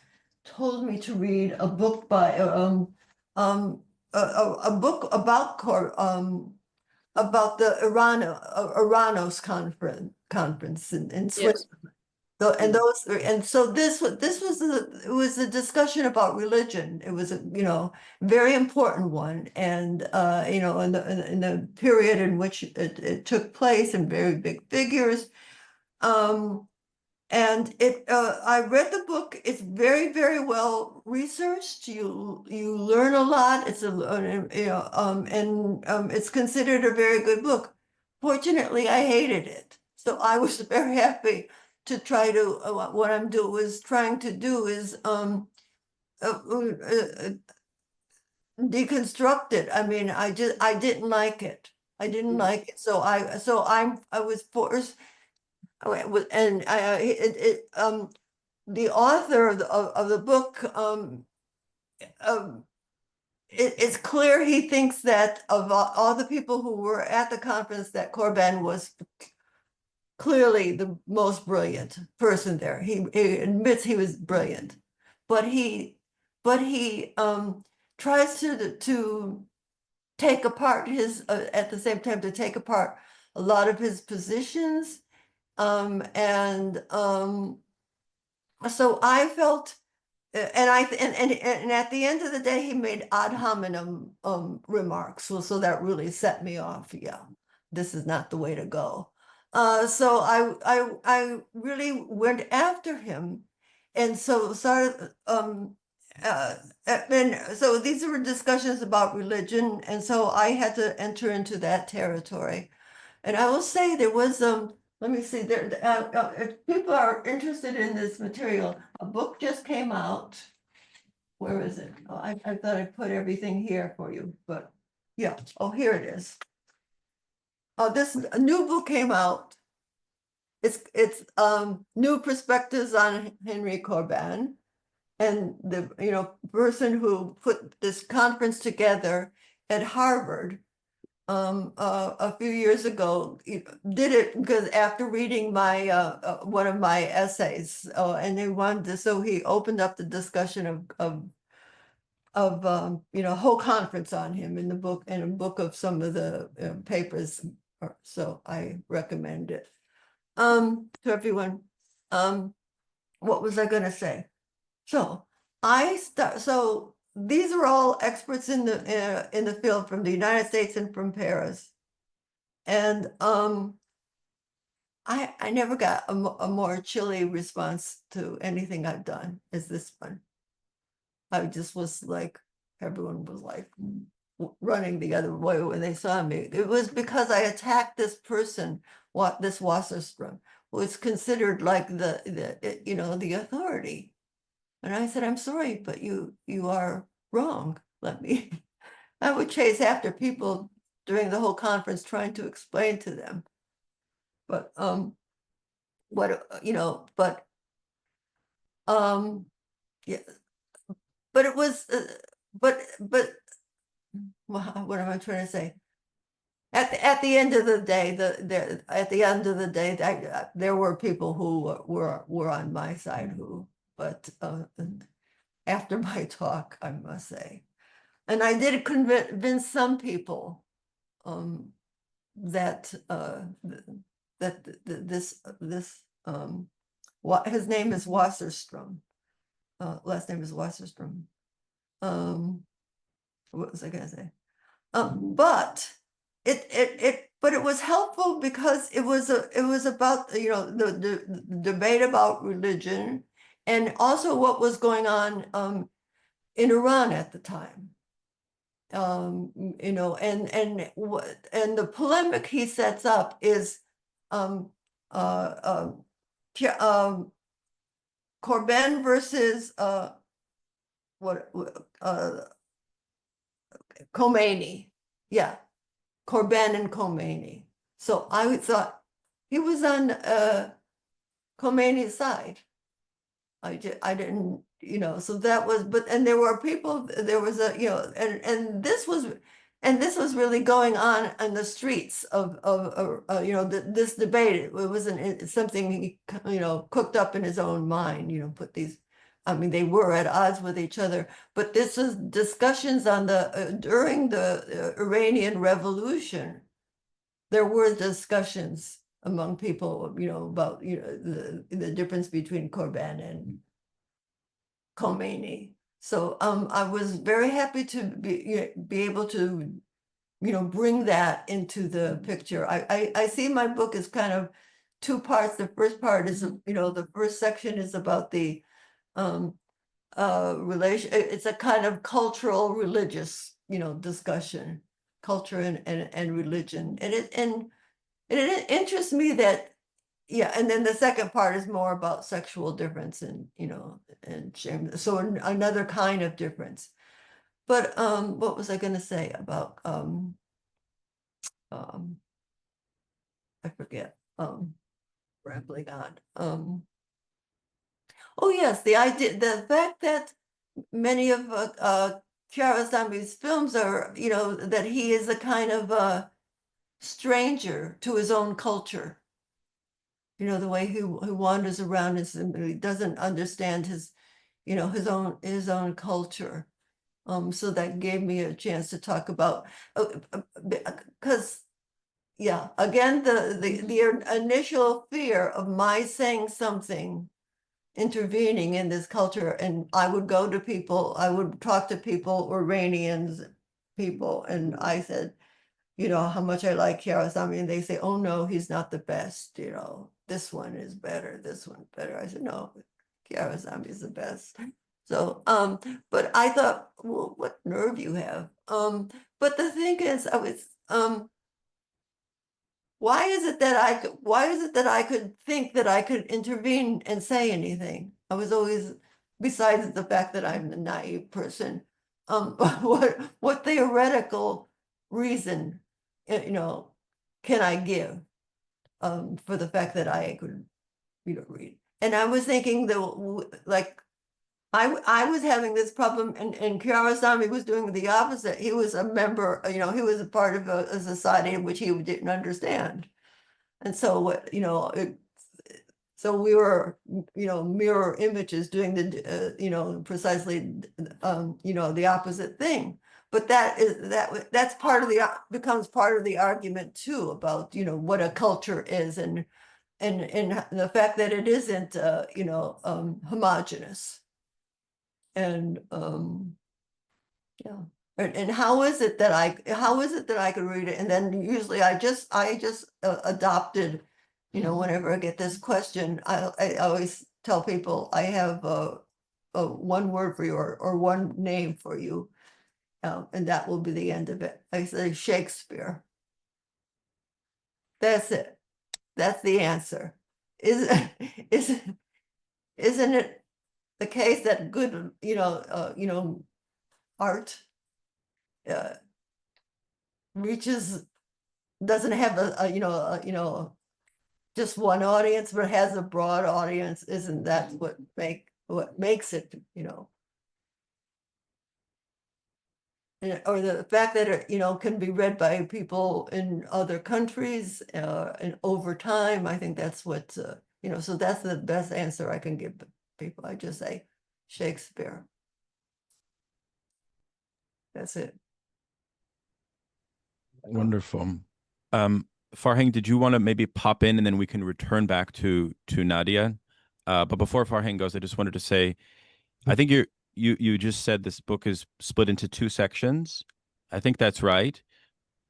[SPEAKER 2] told me to read a book by a book about the Iranos conference in Switzerland. So this was a discussion about religion. It was a very important one, and in the period in which it took place, and very big figures. And I read the book. It's very, very well researched. You learn a lot. It's it's considered a very good book. Fortunately, I hated it, so I was very happy to try to. What I'm trying to do is deconstruct it. I mean, I didn't like it. I didn't like it. So I was forced. And the author of the book, it's clear he thinks that of all the people who were at the conference, that Corbin was clearly the most brilliant person there. He admits he was brilliant, but he tries to take apart his at the same time to take apart a lot of his positions. So I felt, and at the end of the day, he made ad hominem remarks. So that really set me off. Yeah, this is not the way to go. So I really went after him, and so started. And so these were discussions about religion, and so I had to enter into that territory. And I will say there was let me see, there if people are interested in this material, a book just came out. Where is it? Oh, I thought I put everything here for you, but yeah. Oh, here it is. Oh, a new book came out. It's New Perspectives on Henry Corbin. And the person who put this conference together at Harvard a few years ago did it because after reading my one of my essays, and they wanted to, so he opened up the discussion of whole conference on him in the book, and a book of some of the papers. So I recommend it to everyone. What was I going to say? So so these are all experts in the field from the United States and from Paris. And I never got a more chilly response to anything I've done as this one. I just was like, everyone was like running the other way when they saw me. It was because I attacked this person, this Wasserstrom, who is considered like the authority. And I said, I'm sorry, but you are wrong. I would chase after people during the whole conference trying to explain to them. But yeah, but it was, but what am I trying to say? At the end of the day, there were people who were on my side but after my talk, I must say, and I did convince some people that his name is Wasserstrom, last name is Wasserstrom. What was I gonna say? But it was helpful because it was about the debate about religion, and also what was going on in Iran at the time. And the polemic he sets up is Corbin versus Khomeini. Yeah, Corbin and Khomeini. So I thought he was on Khomeini's side. I didn't, so that was, and there were people, there was and this was really going on the streets of this debate. It wasn't something he, cooked up in his own mind, put these, I mean, they were at odds with each other, but this is discussions on during the Iranian Revolution. There were discussions among people, about, the difference between Korban and Khomeini. So I was very happy to be able to, bring that into the picture. I see my book as kind of two parts. The first part is, the first section is about the relation. It's a kind of cultural, religious, discussion, culture and religion, and it interests me that. Yeah, and then the second part is more about sexual difference and and shame. So another kind of difference. But what was I going to say about I forget. Rambling on. Oh yes, the fact that many of Kiarostami's films are, that he is a kind of stranger to his own culture. The way he wanders around and he doesn't understand his his own culture. So that gave me a chance to talk about, because yeah, again, the initial fear of my saying something, intervening in this culture, and I would go to people, I would talk to people, Iranians people, and I said, how much I like Kiarostami, and they say, oh no, he's not the best, this one is better, this one's better. I said, no, Kiarostami is the best. So, but I thought, well, what nerve you have. But the thing is, why is it that I could think that I could intervene and say anything? I was always, besides the fact that I'm a naive person, what theoretical reason, can I give for the fact that I could, read? And I was thinking that, like, I was having this problem, and Kiarostami was doing the opposite. He was a member, he was a part of a society in which he didn't understand. And so, so we were, mirror images doing the, precisely, the opposite thing. But that's part of becomes part of the argument too about, what a culture is, and the fact that it isn't, homogeneous. And yeah, and how is it that I could read it? And then usually I just adopted, whenever I get this question, I always tell people I have a one word for you, or one name for you, and that will be the end of it. I say Shakespeare. That's it. That's the answer. Isn't it the case that good, art doesn't have just one audience, but has a broad audience? Isn't that what makes it, or the fact that it, can be read by people in other countries, and over time, I think that's what, so that's the best answer I can give people. I just say Shakespeare. That's it.
[SPEAKER 1] Wonderful. Farhang, did you want to maybe pop in and then we can return back to Nadia? But before Farhang goes, I just wanted to say, I think you just said this book is split into two sections. I think that's right.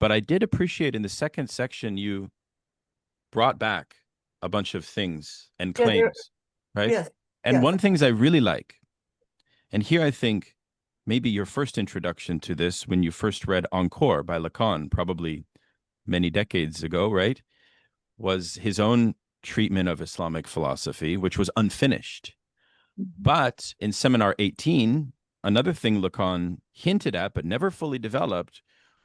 [SPEAKER 1] But I did appreciate in the second section, you brought back a bunch of things and claims, right?
[SPEAKER 2] Yes.
[SPEAKER 1] And
[SPEAKER 2] yes.
[SPEAKER 1] one things I really like, and here I think maybe your first introduction to this when you first read Encore by Lacan, probably many decades ago, right, was his own treatment of Islamic philosophy, which was unfinished. But in Seminar 18, another thing Lacan hinted at but never fully developed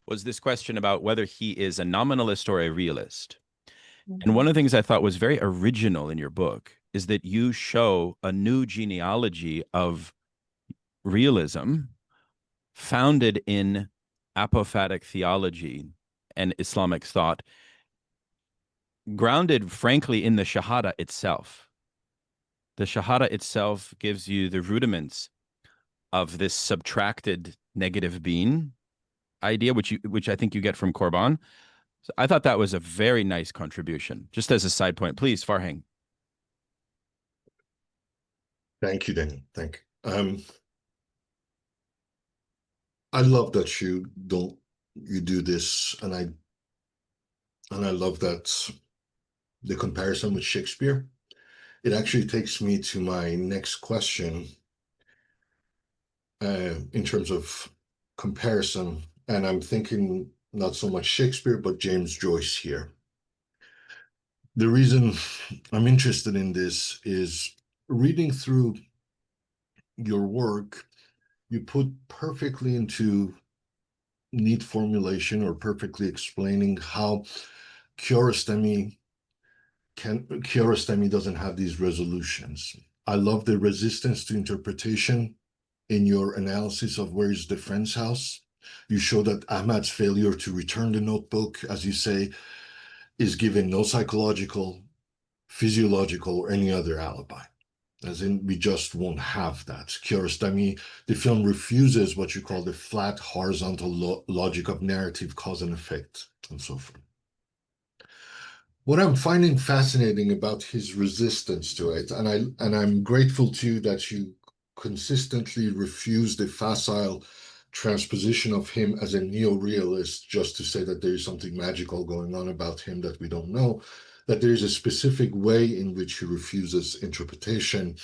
[SPEAKER 1] was this question about whether he is a nominalist or a realist. And one of the things I thought was very original in your book is that you show a new genealogy of realism founded in apophatic theology and Islamic thought, grounded, frankly, in the Shahada itself. The Shahada itself gives you the rudiments of this subtracted negative being idea, which I think you get from Korban. So I thought that was a very nice contribution. Just as a side point, please, Farhang.
[SPEAKER 3] Thank you, Daniel. Thank you. I love that you do this, and I love that the comparison with Shakespeare. It actually takes me to my next question in terms of comparison, and I'm thinking not so much Shakespeare, but James Joyce here. The reason I'm interested in this is reading through your work, you put perfectly into neat formulation or perfectly explaining how Kiarostami doesn't have these resolutions. I love the resistance to interpretation in your analysis of Where is the Friend's House. You show that Ahmad's failure to return the notebook, as you say, is given no psychological, physiological, or any other alibi. As in, we just won't have that. Kiarostami, the film refuses what you call the flat, horizontal logic of narrative, cause and effect, and so forth. What I'm finding fascinating about his resistance to it, and I'm grateful too that you consistently refuse the facile transposition of him as a neo-realist, just to say that there is something magical going on about him that we don't know, that there is a specific way in which he refuses interpretation.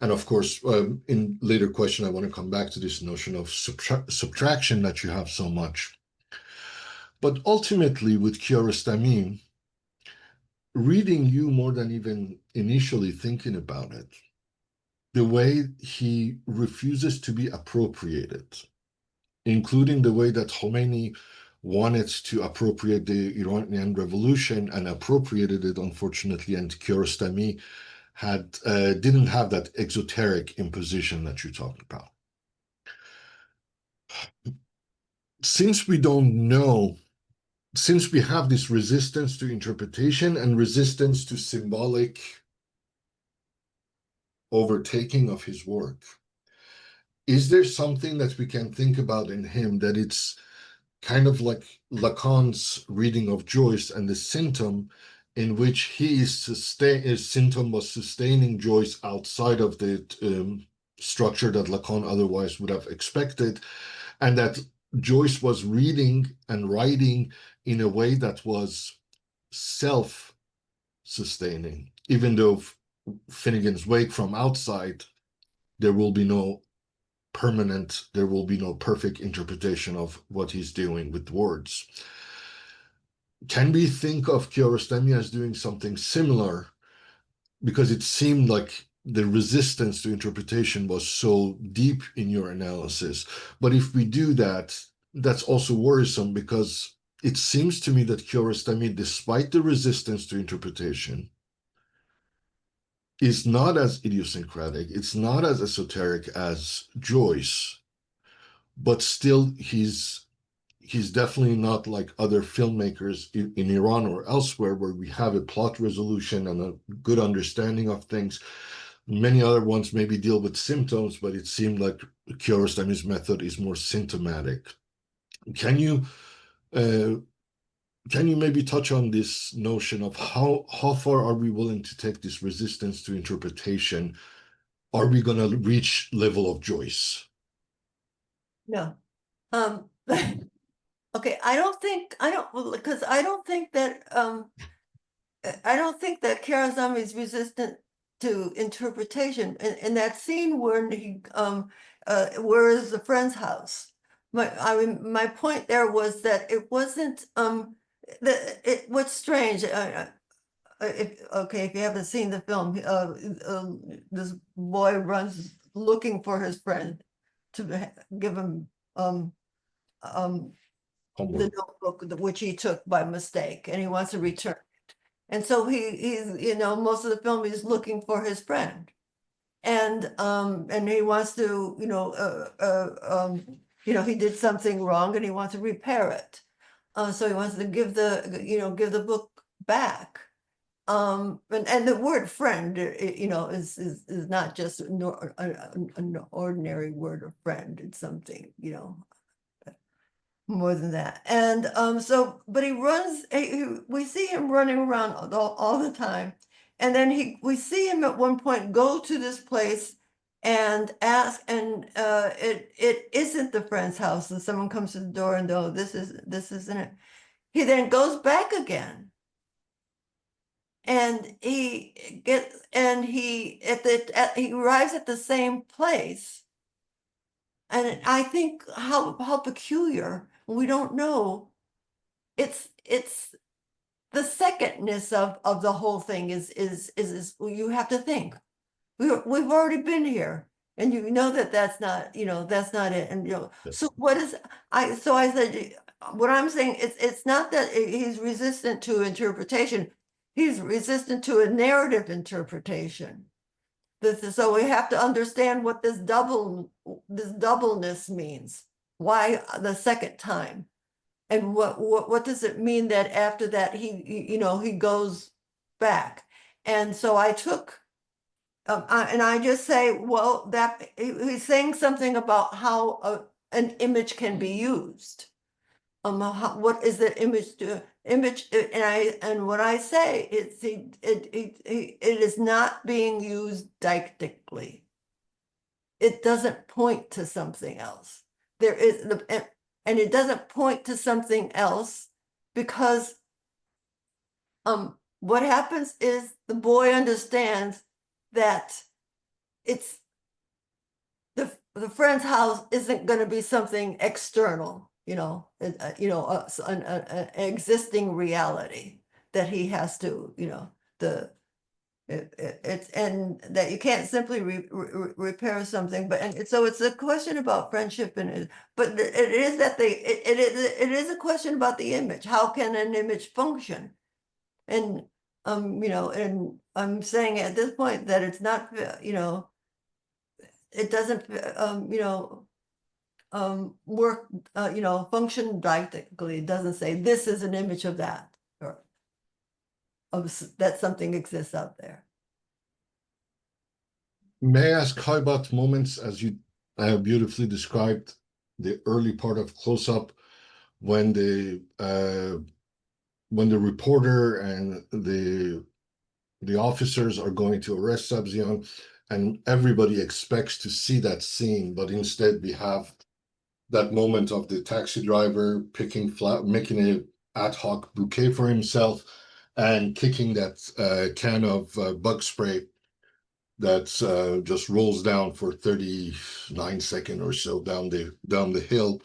[SPEAKER 3] And of course, in later question, I want to come back to this notion of subtraction that you have so much. But ultimately, with Kiarostami, reading you more than even initially thinking about it, the way he refuses to be appropriated, including the way that Khomeini wanted to appropriate the Iranian revolution and appropriated it, unfortunately, and Kiarostami didn't have that exoteric imposition that you talked about. Since we don't know, since we have this resistance to interpretation and resistance to symbolic overtaking of his work, is there something that we can think about in him that it's kind of like Lacan's reading of Joyce and the symptom, in which his symptom was sustaining Joyce outside of the structure that Lacan otherwise would have expected, and that Joyce was reading and writing in a way that was self-sustaining, even though Finnegan's Wake from outside, there will be no perfect interpretation of what he's doing with words. Can we think of Kiarostami as doing something similar? Because it seemed like the resistance to interpretation was so deep in your analysis. But if we do that, that's also worrisome, because it seems to me that Kiarostami, despite the resistance to interpretation, is not as idiosyncratic, it's not as esoteric as Joyce, but still he's definitely not like other filmmakers in Iran or elsewhere, where we have a plot resolution and a good understanding of things. Many other ones maybe deal with symptoms, but it seemed like Kiarostami's method is more symptomatic. Can you maybe touch on this notion of how far are we willing to take this resistance to interpretation? Are we going to reach level of Joyce?
[SPEAKER 2] No. Okay, I don't think Kiarostami is resistant to interpretation. In that scene where where is the friend's house? My point there was that it wasn't what's strange. If you haven't seen the film, this boy runs looking for his friend to give him the notebook which he took by mistake, and he wants to return it. And so he's most of the film he's looking for his friend, and he wants to he did something wrong and he wants to repair it. So he wants to give the book back. And the word friend, is not just an ordinary word of friend. It's something, more than that. And so, but he runs, we see him running around all the time. And then we see him at one point go to this place and ask, and it isn't the friend's house. And someone comes to the door and, oh, this isn't it. He then goes back again. And he arrives at the same place. And I think how peculiar, we don't know. It's the secondness of the whole thing is you have to think. We've already been here, and you know that's not it. And
[SPEAKER 3] Yes.
[SPEAKER 2] so I said, what I'm saying, it's not that he's resistant to interpretation. He's resistant to a narrative interpretation. So we have to understand what this doubleness means. Why the second time? And what does it mean that after that he goes back? And so I took and I just say, well, that he's saying something about how an image can be used. What is the image to image? And what I say is it is not being used didactically. It doesn't point to something else. And it doesn't point to something else because what happens is the boy understands that it's the friend's house isn't going to be something external, an existing reality that he has to, it's and that you can't simply repair something, so it's a question about friendship, but it is a question about the image. How can an image function? And and I'm saying at this point that it's not, it doesn't work, function didactically. It doesn't say this is an image of that, or that something exists out there.
[SPEAKER 3] May I ask, how about moments, as you beautifully described, the early part of Close-Up, when the reporter and the officers are going to arrest Sabzian, and everybody expects to see that scene, but instead we have that moment of the taxi driver making an ad hoc bouquet for himself and kicking that can of bug spray that just rolls down for 39 seconds or so down the hill.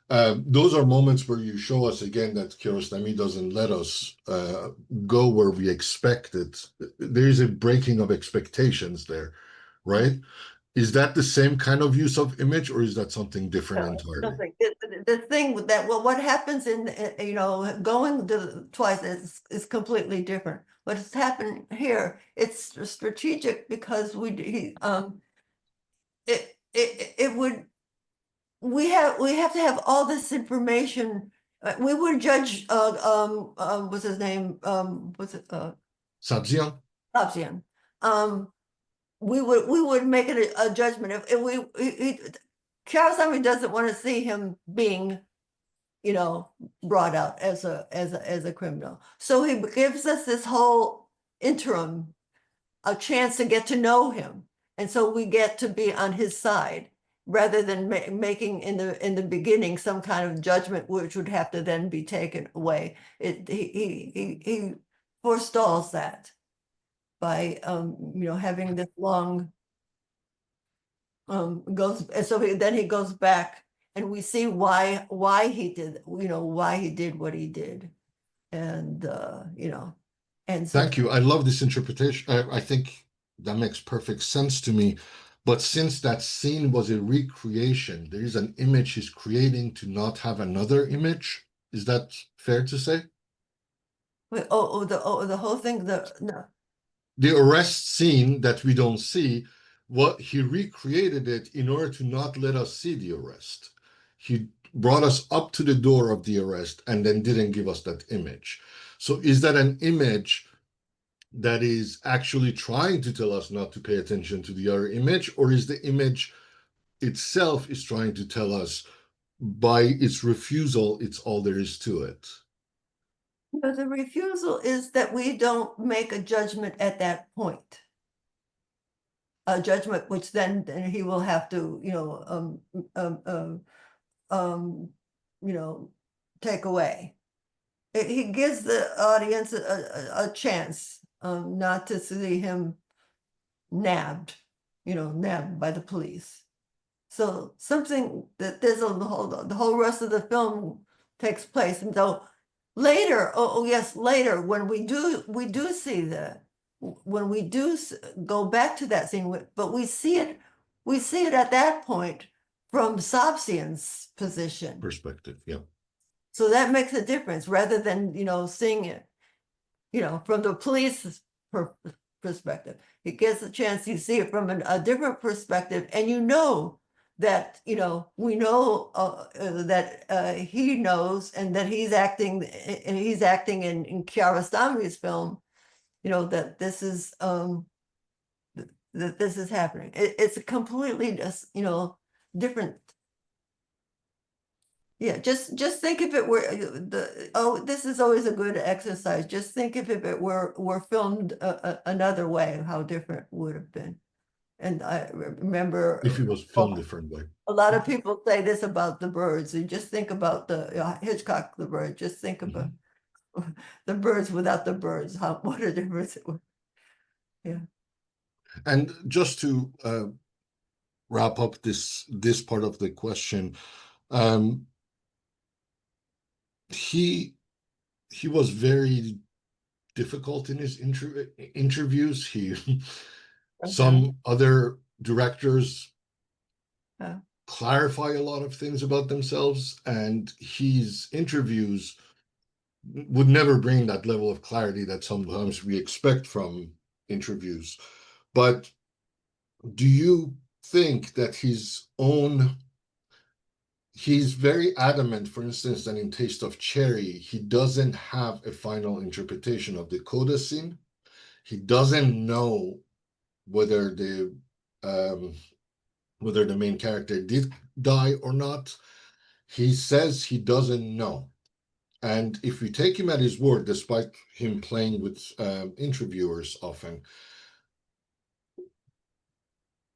[SPEAKER 3] Those are moments where you show us again that Kiarostami doesn't let us go where we expect it. There is a breaking of expectations there, right? Is that the same kind of use of image, or is that something different entirely?
[SPEAKER 2] The thing with that, well, what happens in going to twice is completely different. What's happened here, it's strategic because we have to have all this information. We would judge what's his name,
[SPEAKER 3] Sabzian?
[SPEAKER 2] Copjec. We would make it a judgment if Kiarostami doesn't want to see him being, brought out as a criminal. So he gives us this whole interim, a chance to get to know him, and so we get to be on his side rather than making in the beginning some kind of judgment which would have to then be taken away. He forestalls that by having this long then he goes back and we see why he did what he did, and and so
[SPEAKER 3] Thank you. I love this interpretation. I think that makes perfect sense to me. But since that scene was a recreation, there is an image he's creating to not have another image. Is that fair to say?
[SPEAKER 2] the whole thing, no.
[SPEAKER 3] The arrest scene that we don't see, what he recreated it in order to not let us see the arrest. He brought us up to the door of the arrest and then didn't give us that image. So is that an image that is actually trying to tell us not to pay attention to the other image, or is the image itself is trying to tell us by its refusal, it's all there is to it.
[SPEAKER 2] But the refusal is that we don't make a judgment at that point. A judgment which then he will have to, take away. He gives the audience a chance not to see him nabbed by the police. So something that there's the whole rest of the film takes place. And so later, yes, later when we do see that, when we do go back to that scene, but we see it at that point from Sobsian's position.
[SPEAKER 3] Perspective, yeah.
[SPEAKER 2] So that makes a difference rather than, seeing it, from the police perspective. It gets a chance to see it from a different perspective, and that, we know that he knows, and that he's acting in Kiarostami's film, that this is happening. It's a completely just, different. Yeah, just think if it were this is always a good exercise. Just think if it were filmed another way, how different it would have been. And I remember
[SPEAKER 3] If it was filmed a different way.
[SPEAKER 2] A lot of people say this about the birds. You just think about the Hitchcock, the bird. Just think about the birds without the birds. What a difference it would. Yeah.
[SPEAKER 3] And just to wrap up this part of the question, he was very difficult in his interviews. Some other directors clarify a lot of things about themselves, and his interviews would never bring that level of clarity that sometimes we expect from interviews. But do you think that he's very adamant, for instance, that in Taste of Cherry, he doesn't have a final interpretation of the coda scene. He doesn't know whether the main character did die or not. He says he doesn't know. And if we take him at his word, despite him playing with interviewers often,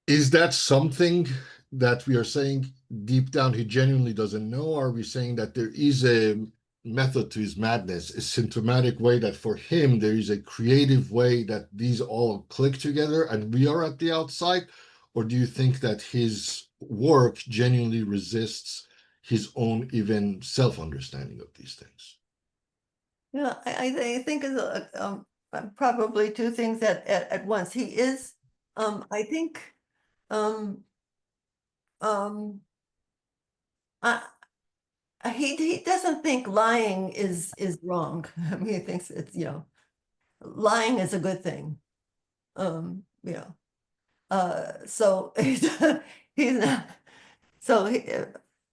[SPEAKER 3] is that something that we are saying deep down he genuinely doesn't know? Or are we saying that there is a method to his madness, a symptomatic way that for him there is a creative way that these all click together and we are at the outside? Or do you think that his work genuinely resists his own even self-understanding of these things?
[SPEAKER 2] Yeah, I think it's probably two things at once. He is, I think, he doesn't think lying is wrong. I mean, he thinks it's, lying is a good thing. So he's not, so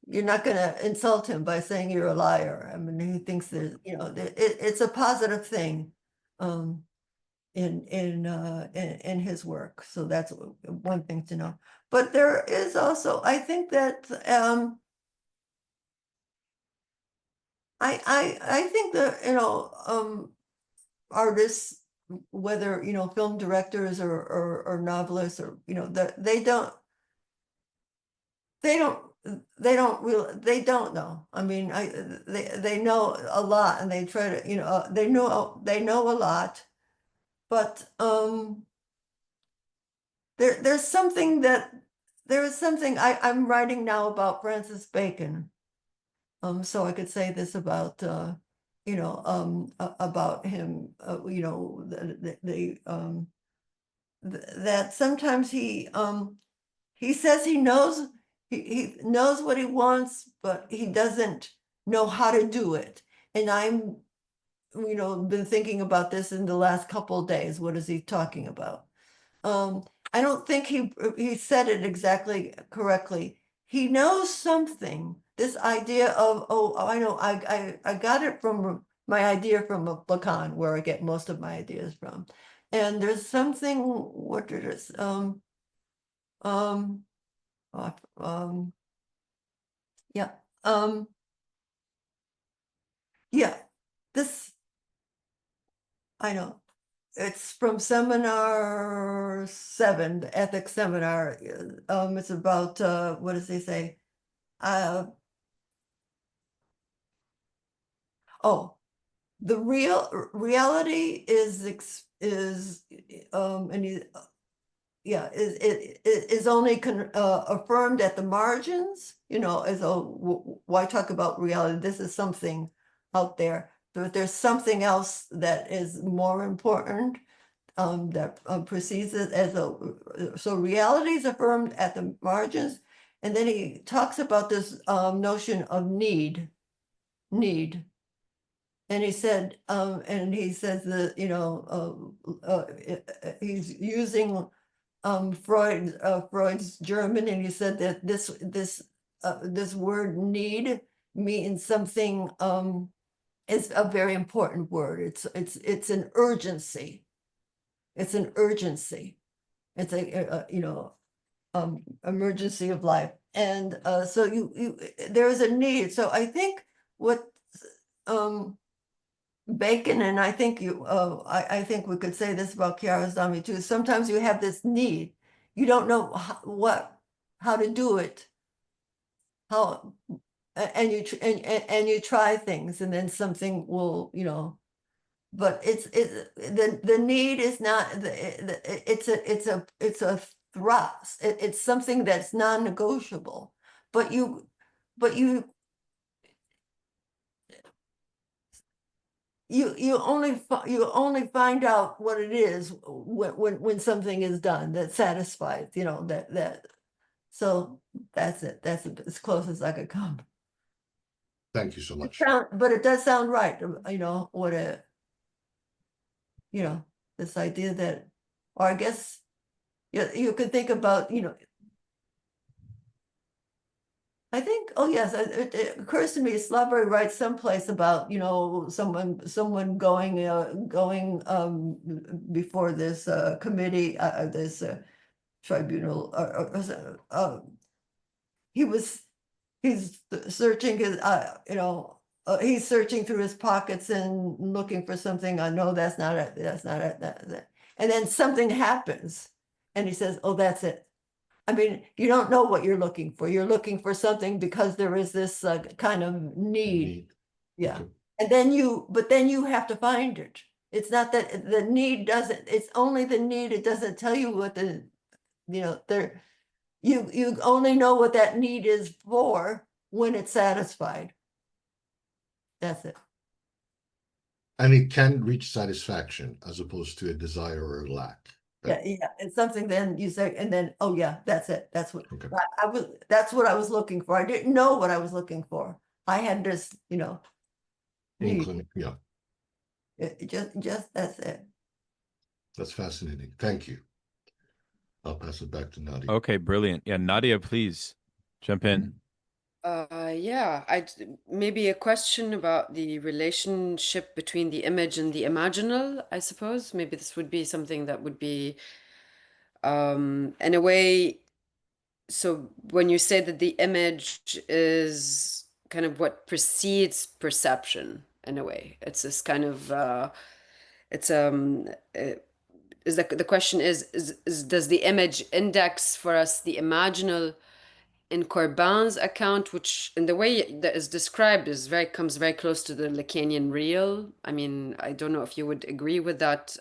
[SPEAKER 2] you're not going to insult him by saying you're a liar. I mean, he thinks there's, it's a positive thing in his work. So that's one thing to know. But there is also, I think that I think that artists, whether film directors or novelists, or they don't know. I mean, they know a lot, and they try to they know a lot, but there's something I'm writing now about Francis Bacon. So I could say this about about him, that sometimes he says he knows what he wants, but he doesn't know how to do it. And I'm been thinking about this in the last couple of days. What is he talking about? I don't think he said it exactly correctly. He knows something. This idea of, I know, I got it from my idea from Lacan, where I get most of my ideas from. And there's something, what it is, yeah, yeah, this, I know, it's from seminar 7, the ethics seminar. It's about, what does he say? Oh, the reality is, and yeah, is only affirmed at the margins, as a, why talk about reality? This is something out there, but there's something else that is more important, that precedes it as so reality is affirmed at the margins. And then he talks about this notion of need. And he said, and he says that, he's using Freud's German, and he said that this word need means something, is a very important word. It's an urgency. It's an urgency. It's emergency of life. And so there is a need. So I think what Bacon, and I think I think we could say this about Kiarostami too. Sometimes you have this need, you don't know how to do it, and you try things, and then something will, but the need is not it's a thrust. It's something that's non-negotiable, but you only find out what it is when something is done that satisfies, that so that's it. That's as close as I could come.
[SPEAKER 3] Thank you so much.
[SPEAKER 2] But it does sound right, this idea that, or I guess you could think about, I think, oh yes, it occurs to me, Slavoj writes someplace about, someone going before this committee, this tribunal, he's searching his, he's searching through his pockets and looking for something. I know that's not it, that's not it, that's it. And then something happens, and he says, "Oh, that's it." I mean, you don't know what you're looking for. You're looking for something because there is this kind of need. Yeah.
[SPEAKER 3] Okay.
[SPEAKER 2] And but then you have to find it. It's not that the need doesn't, it's only the need. It doesn't tell you what you only know what that need is for when it's satisfied. That's it.
[SPEAKER 3] And it can reach satisfaction as opposed to a desire or a lack.
[SPEAKER 2] Yeah, it's something. Then you say, and then, oh yeah, that's it. That's what
[SPEAKER 3] Okay.
[SPEAKER 2] that's what I was looking for. I didn't know what I was looking for. I had this, need.
[SPEAKER 3] Yeah,
[SPEAKER 2] Just that's it.
[SPEAKER 3] that's fascinating. Thank you. I'll pass it back to Nadia.
[SPEAKER 1] Okay, brilliant. Yeah, Nadia, please jump in.
[SPEAKER 4] Yeah, maybe a question about the relationship between the image and the imaginal, I suppose. Maybe this would be something that would be, in a way, so when you say that the image is kind of what precedes perception, in a way, it's this kind of, is the question is does the image index for us the imaginal in Corbin's account, which in the way that is described comes very close to the Lacanian real. I mean, I don't know if you would agree with that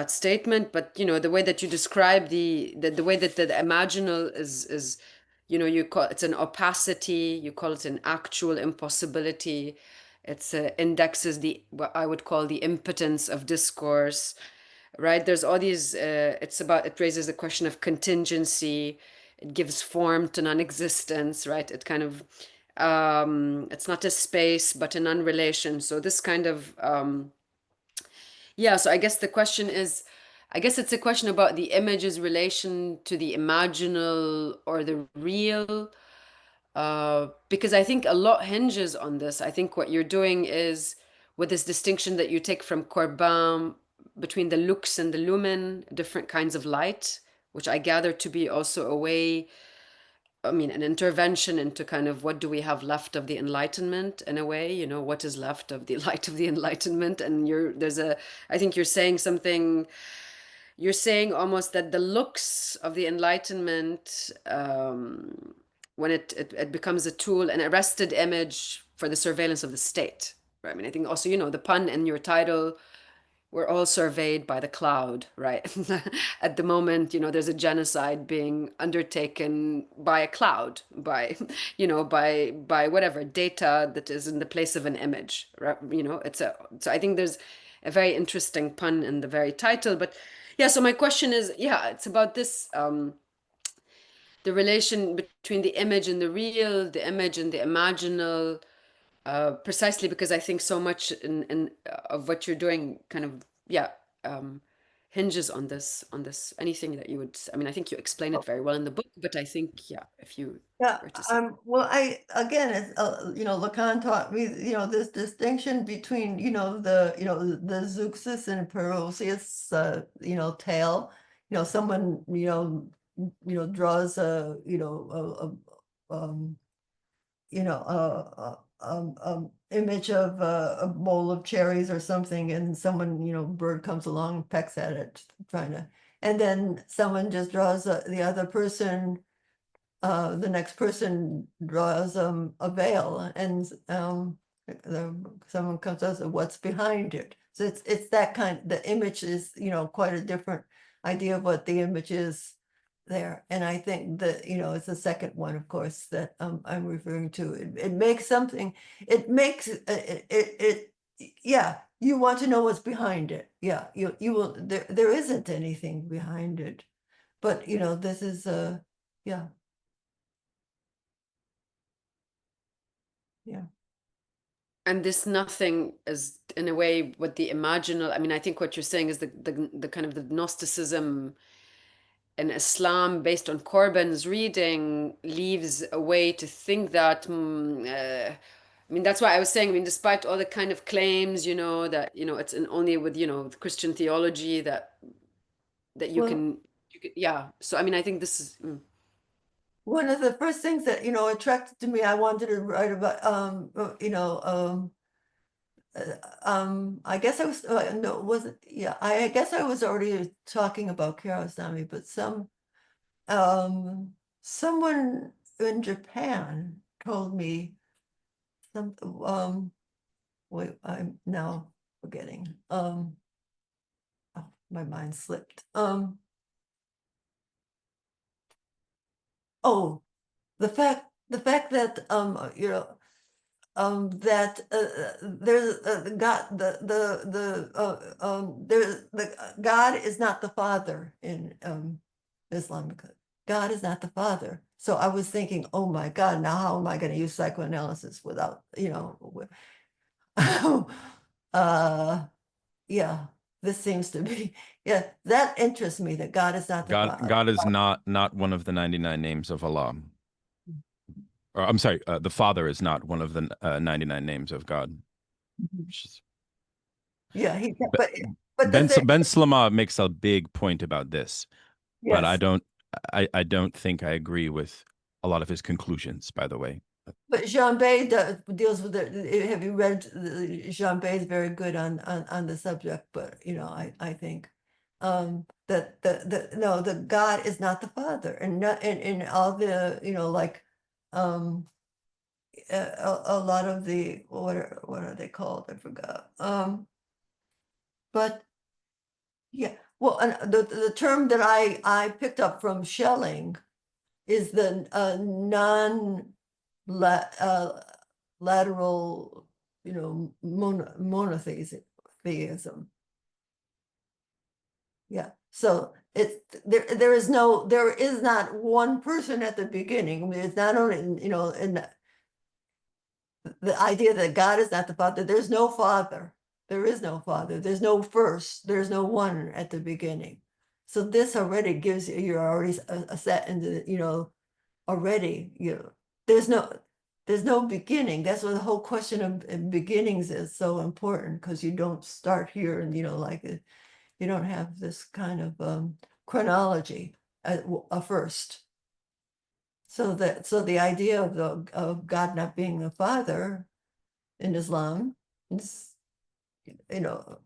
[SPEAKER 4] statement, but the way that you describe the way that the imaginal is you call it's an opacity, you call it an actual impossibility. It's indexes what I would call the impotence of discourse, right? There's all these, it raises the question of contingency. It gives form to non-existence, right? It kind of, it's not a space, but a non-relation. So this kind of, so I guess the question is, I guess it's a question about the image's relation to the imaginal or the real, because I think a lot hinges on this. I think what you're doing is, with this distinction that you take from Corbin between the lux and the lumen, different kinds of light, which I gather to be also a way I mean, an intervention into kind of what do we have left of the Enlightenment in a way, you know, what is left of the light of the Enlightenment. And I think you're saying something, you're saying almost that the looks of the Enlightenment, when it becomes a tool, an arrested image for the surveillance of the state, right? I mean, I think also, you know, the pun in your title, we're all surveyed by the cloud, right? At the moment, you know, there's a genocide being undertaken by a cloud, by, you know, by whatever data that is in the place of an image, right? You know, so I think there's a very interesting pun in the very title. But yeah, so my question is, yeah, it's about this, the relation between the image and the real, the image and the imaginal, precisely because I think so much of what you're doing kind of, yeah, hinges on this. Anything that you would, I mean, I think you explain it very well in the book, but I think, yeah, if you
[SPEAKER 2] Yeah,
[SPEAKER 4] were to say.
[SPEAKER 2] well, again, it's, you know, Lacan taught me, you know, this distinction between, you know, the Zeuxis and Perseus, you know, tale, you know, someone, you know, draws a, you know, you know, image of a bowl of cherries or something, and someone, you know, bird comes along and pecks at it, trying to, and then someone just draws the other person, the next person draws a veil, and someone comes up and what's behind it. So it's that kind. The image is, you know, quite a different idea of what the image is there. And I think that, you know, it's the second one, of course, that I'm referring to. It makes something. It makes it. Yeah, you want to know what's behind it. Yeah, you will. There isn't anything behind it, but you know, this is yeah. Yeah.
[SPEAKER 4] And this nothing is in a way what the imaginal, I mean, I think what you're saying is the kind of the Gnosticism in Islam based on Corbyn's reading leaves a way to think that, I mean, that's why I was saying, I mean, despite all the kind of claims, you know, that, you know, it's only with, you know, Christian theology that you
[SPEAKER 2] Well,
[SPEAKER 4] can, yeah. So, I mean, I think this is,
[SPEAKER 2] one of the first things that, you know, attracted to me, I wanted to write about, you know, I guess I was, no, wasn't, yeah, I guess I was already talking about Kiarostami, but someone in Japan told me wait, I'm now forgetting, oh, my mind slipped, oh, the fact that, you know, that there's the God, there's the God is not the Father in Islamic. God is not the Father. So I was thinking, oh my God, now how am I going to use psychoanalysis without, you know, yeah, this seems to be, yeah, that interests me, that God is not the Father.
[SPEAKER 1] God is not one of the 99 names of Allah. Or, I'm sorry, the Father is not one of the 99 names of God.
[SPEAKER 2] Yeah, but
[SPEAKER 1] Ben Slama makes a big point about this, but
[SPEAKER 2] yes.
[SPEAKER 1] I don't think I agree with a lot of his conclusions, by the way.
[SPEAKER 2] But Jean Bay deals with it. Have you read Jean Bay is very good on the subject, but you know, I think that the God is not the Father, and not in all the, you know, like a lot of the what are they called? I forgot. But yeah, well, and the term that I picked up from Schelling is the lateral, you know, monotheism. Yeah. So there is not one person at the beginning. I mean, it's not only, you know, in the idea that God is not the Father. There's no Father. There is no Father. There's no first. There's no one at the beginning. So this already gives you, you're already a set into, you know, already, you know, there's no beginning. That's what the whole question of beginnings is so important, because you don't start here and, you know, like you don't have this kind of chronology at first. So the idea of God not being a father in Islam is,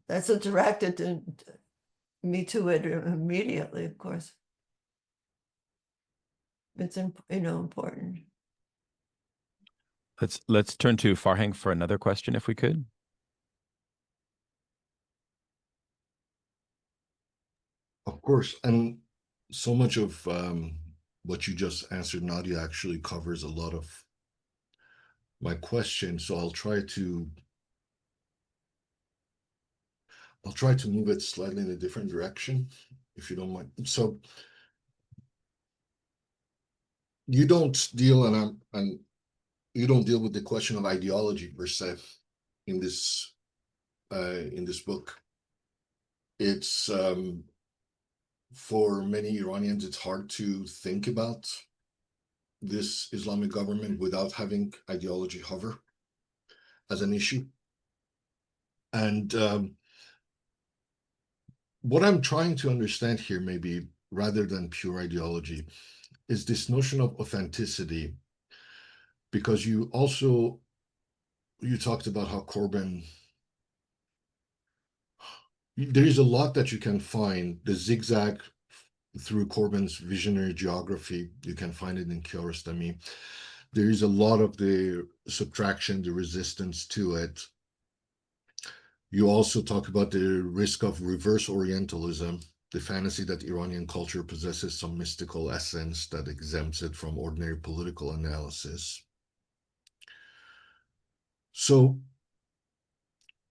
[SPEAKER 2] that's attracted to me to it immediately, of course. It's important.
[SPEAKER 1] Let's turn to Farhang for another question, if we could.
[SPEAKER 3] Of course, and so much of what you just answered, Nadia, actually covers a lot of my question. So I'll try to move it slightly in a different direction, if you don't mind. So you don't deal, and you don't deal with the question of ideology per se in this book. It's for many Iranians, it's hard to think about this Islamic government without having ideology hover as an issue. And what I'm trying to understand here, maybe rather than pure ideology, is this notion of authenticity, because you talked about how Corbyn, there is a lot that you can find, the zigzag through Corbyn's visionary geography, you can find it in Kiarostami. There is a lot of the subtraction, the resistance to it. You also talk about the risk of reverse Orientalism, the fantasy that Iranian culture possesses some mystical essence that exempts it from ordinary political analysis. So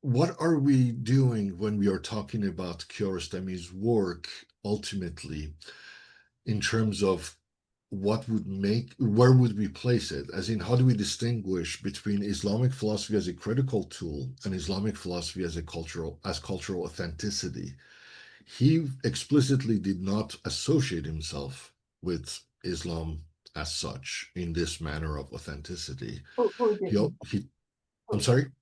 [SPEAKER 3] what are we doing when we are talking about Kiarostami's work ultimately in terms of where would we place it? As in, how do we distinguish between Islamic philosophy as a critical tool and Islamic philosophy as cultural authenticity? He explicitly did not associate himself with Islam as such in this manner of authenticity.
[SPEAKER 2] Who didn't?
[SPEAKER 3] I'm sorry?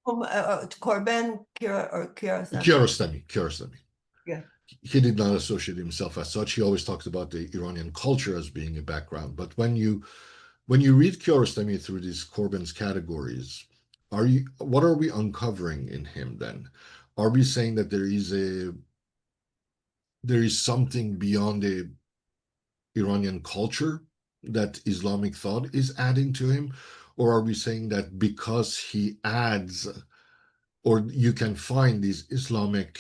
[SPEAKER 2] Corbyn, Kiarostami?
[SPEAKER 3] Kiarostami.
[SPEAKER 2] Yeah.
[SPEAKER 3] He did not associate himself as such. He always talked about the Iranian culture as being a background. But when you read Kiarostami through these Corbyn's categories, what are we uncovering in him then? Are we saying that there is something beyond the Iranian culture that Islamic thought is adding to him? Or are we saying that because he adds, or you can find these Islamic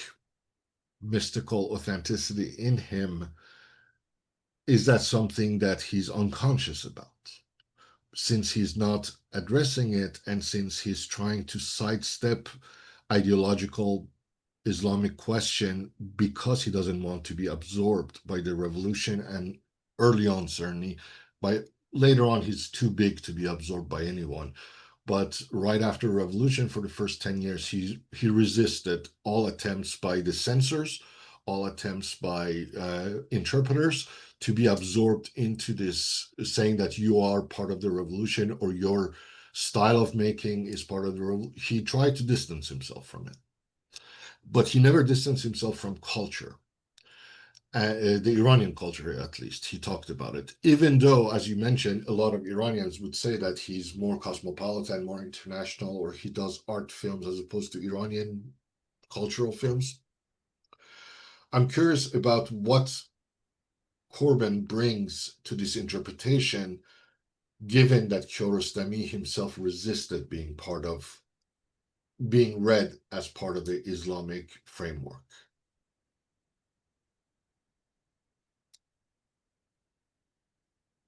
[SPEAKER 3] mystical authenticity in him, is that something that he's unconscious about? Since he's not addressing it, and since he's trying to sidestep ideological Islamic question because he doesn't want to be absorbed by the revolution, and early on, certainly, later on, he's too big to be absorbed by anyone. But right after the revolution, for the first 10 years, he resisted all attempts by the censors, all attempts by interpreters to be absorbed into this, saying that you are part of the revolution or your style of making is part of the revolution. He tried to distance himself from it. But he never distanced himself from culture. The Iranian culture, at least, he talked about it. Even though, as you mentioned, a lot of Iranians would say that he's more cosmopolitan, more international, or he does art films as opposed to Iranian cultural films. I'm curious about what Corbyn brings to this interpretation, given that Kiarostami himself resisted being read as part of the Islamic framework.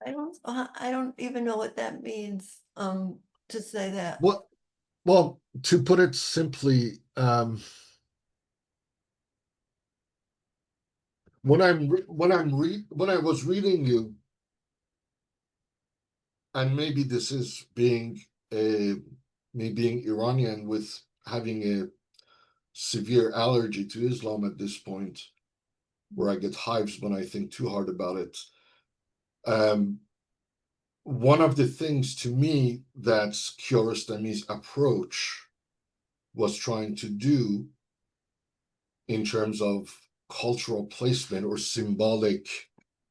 [SPEAKER 2] I don't even know what that means, to say that.
[SPEAKER 3] Well, to put it simply, when I was reading you, and maybe this is me being Iranian with having a severe allergy to Islam at this point, where I get hives when I think too hard about it. One of the things to me that Kiarostami's approach was trying to do in terms of cultural placement or symbolic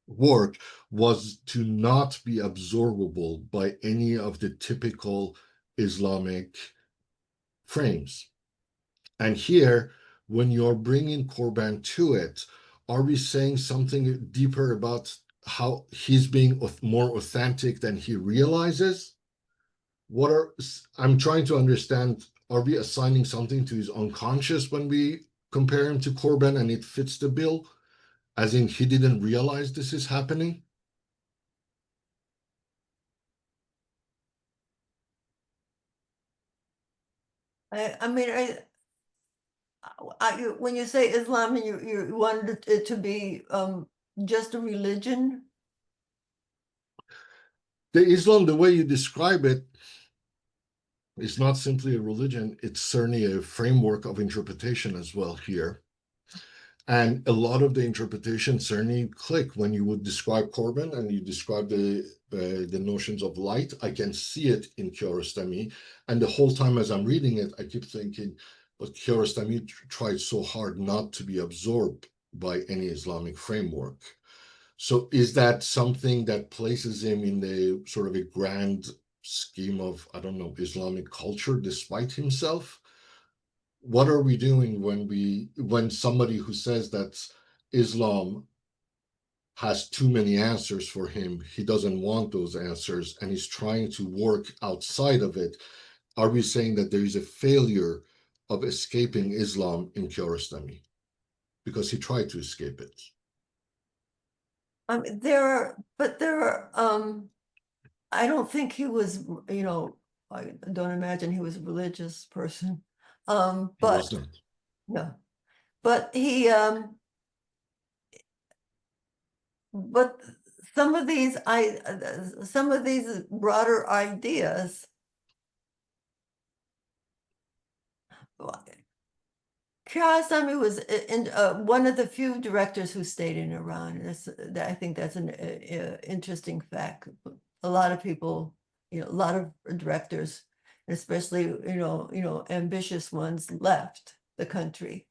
[SPEAKER 3] work was to not be absorbable by any of the typical Islamic frames. And here, when you're bringing Korban to it, are we saying something deeper about how he's being more authentic than he realizes? I'm trying to understand, are we assigning something to his unconscious when we compare him to Korban and it fits the bill? As in, he didn't realize this is happening?
[SPEAKER 2] I mean, when you say Islam, you wanted it to be just a religion?
[SPEAKER 3] The Islam, the way you describe it, is not simply a religion, it's certainly a framework of interpretation as well here. And a lot of the interpretations certainly click when you would describe Korban and you describe the notions of light. I can see it in Kiarostami. And the whole time as I'm reading it, I keep thinking, but Kiarostami tried so hard not to be absorbed by any Islamic framework. So is that something that places him in the sort of a grand scheme of, I don't know, Islamic culture despite himself? What are we doing when somebody who says that Islam has too many answers for him, he doesn't want those answers, and he's trying to work outside of it? Are we saying that there is a failure of escaping Islam in Kiarostami because he tried to escape it?
[SPEAKER 2] There are, I don't think he was, I don't imagine he was a religious person.
[SPEAKER 3] He
[SPEAKER 2] But
[SPEAKER 3] wasn't.
[SPEAKER 2] no, but but some of these broader ideas, Kiarostami was one of the few directors who stayed in Iran. I think that's an interesting fact. A lot of people, a lot of directors, especially ambitious ones, left the country,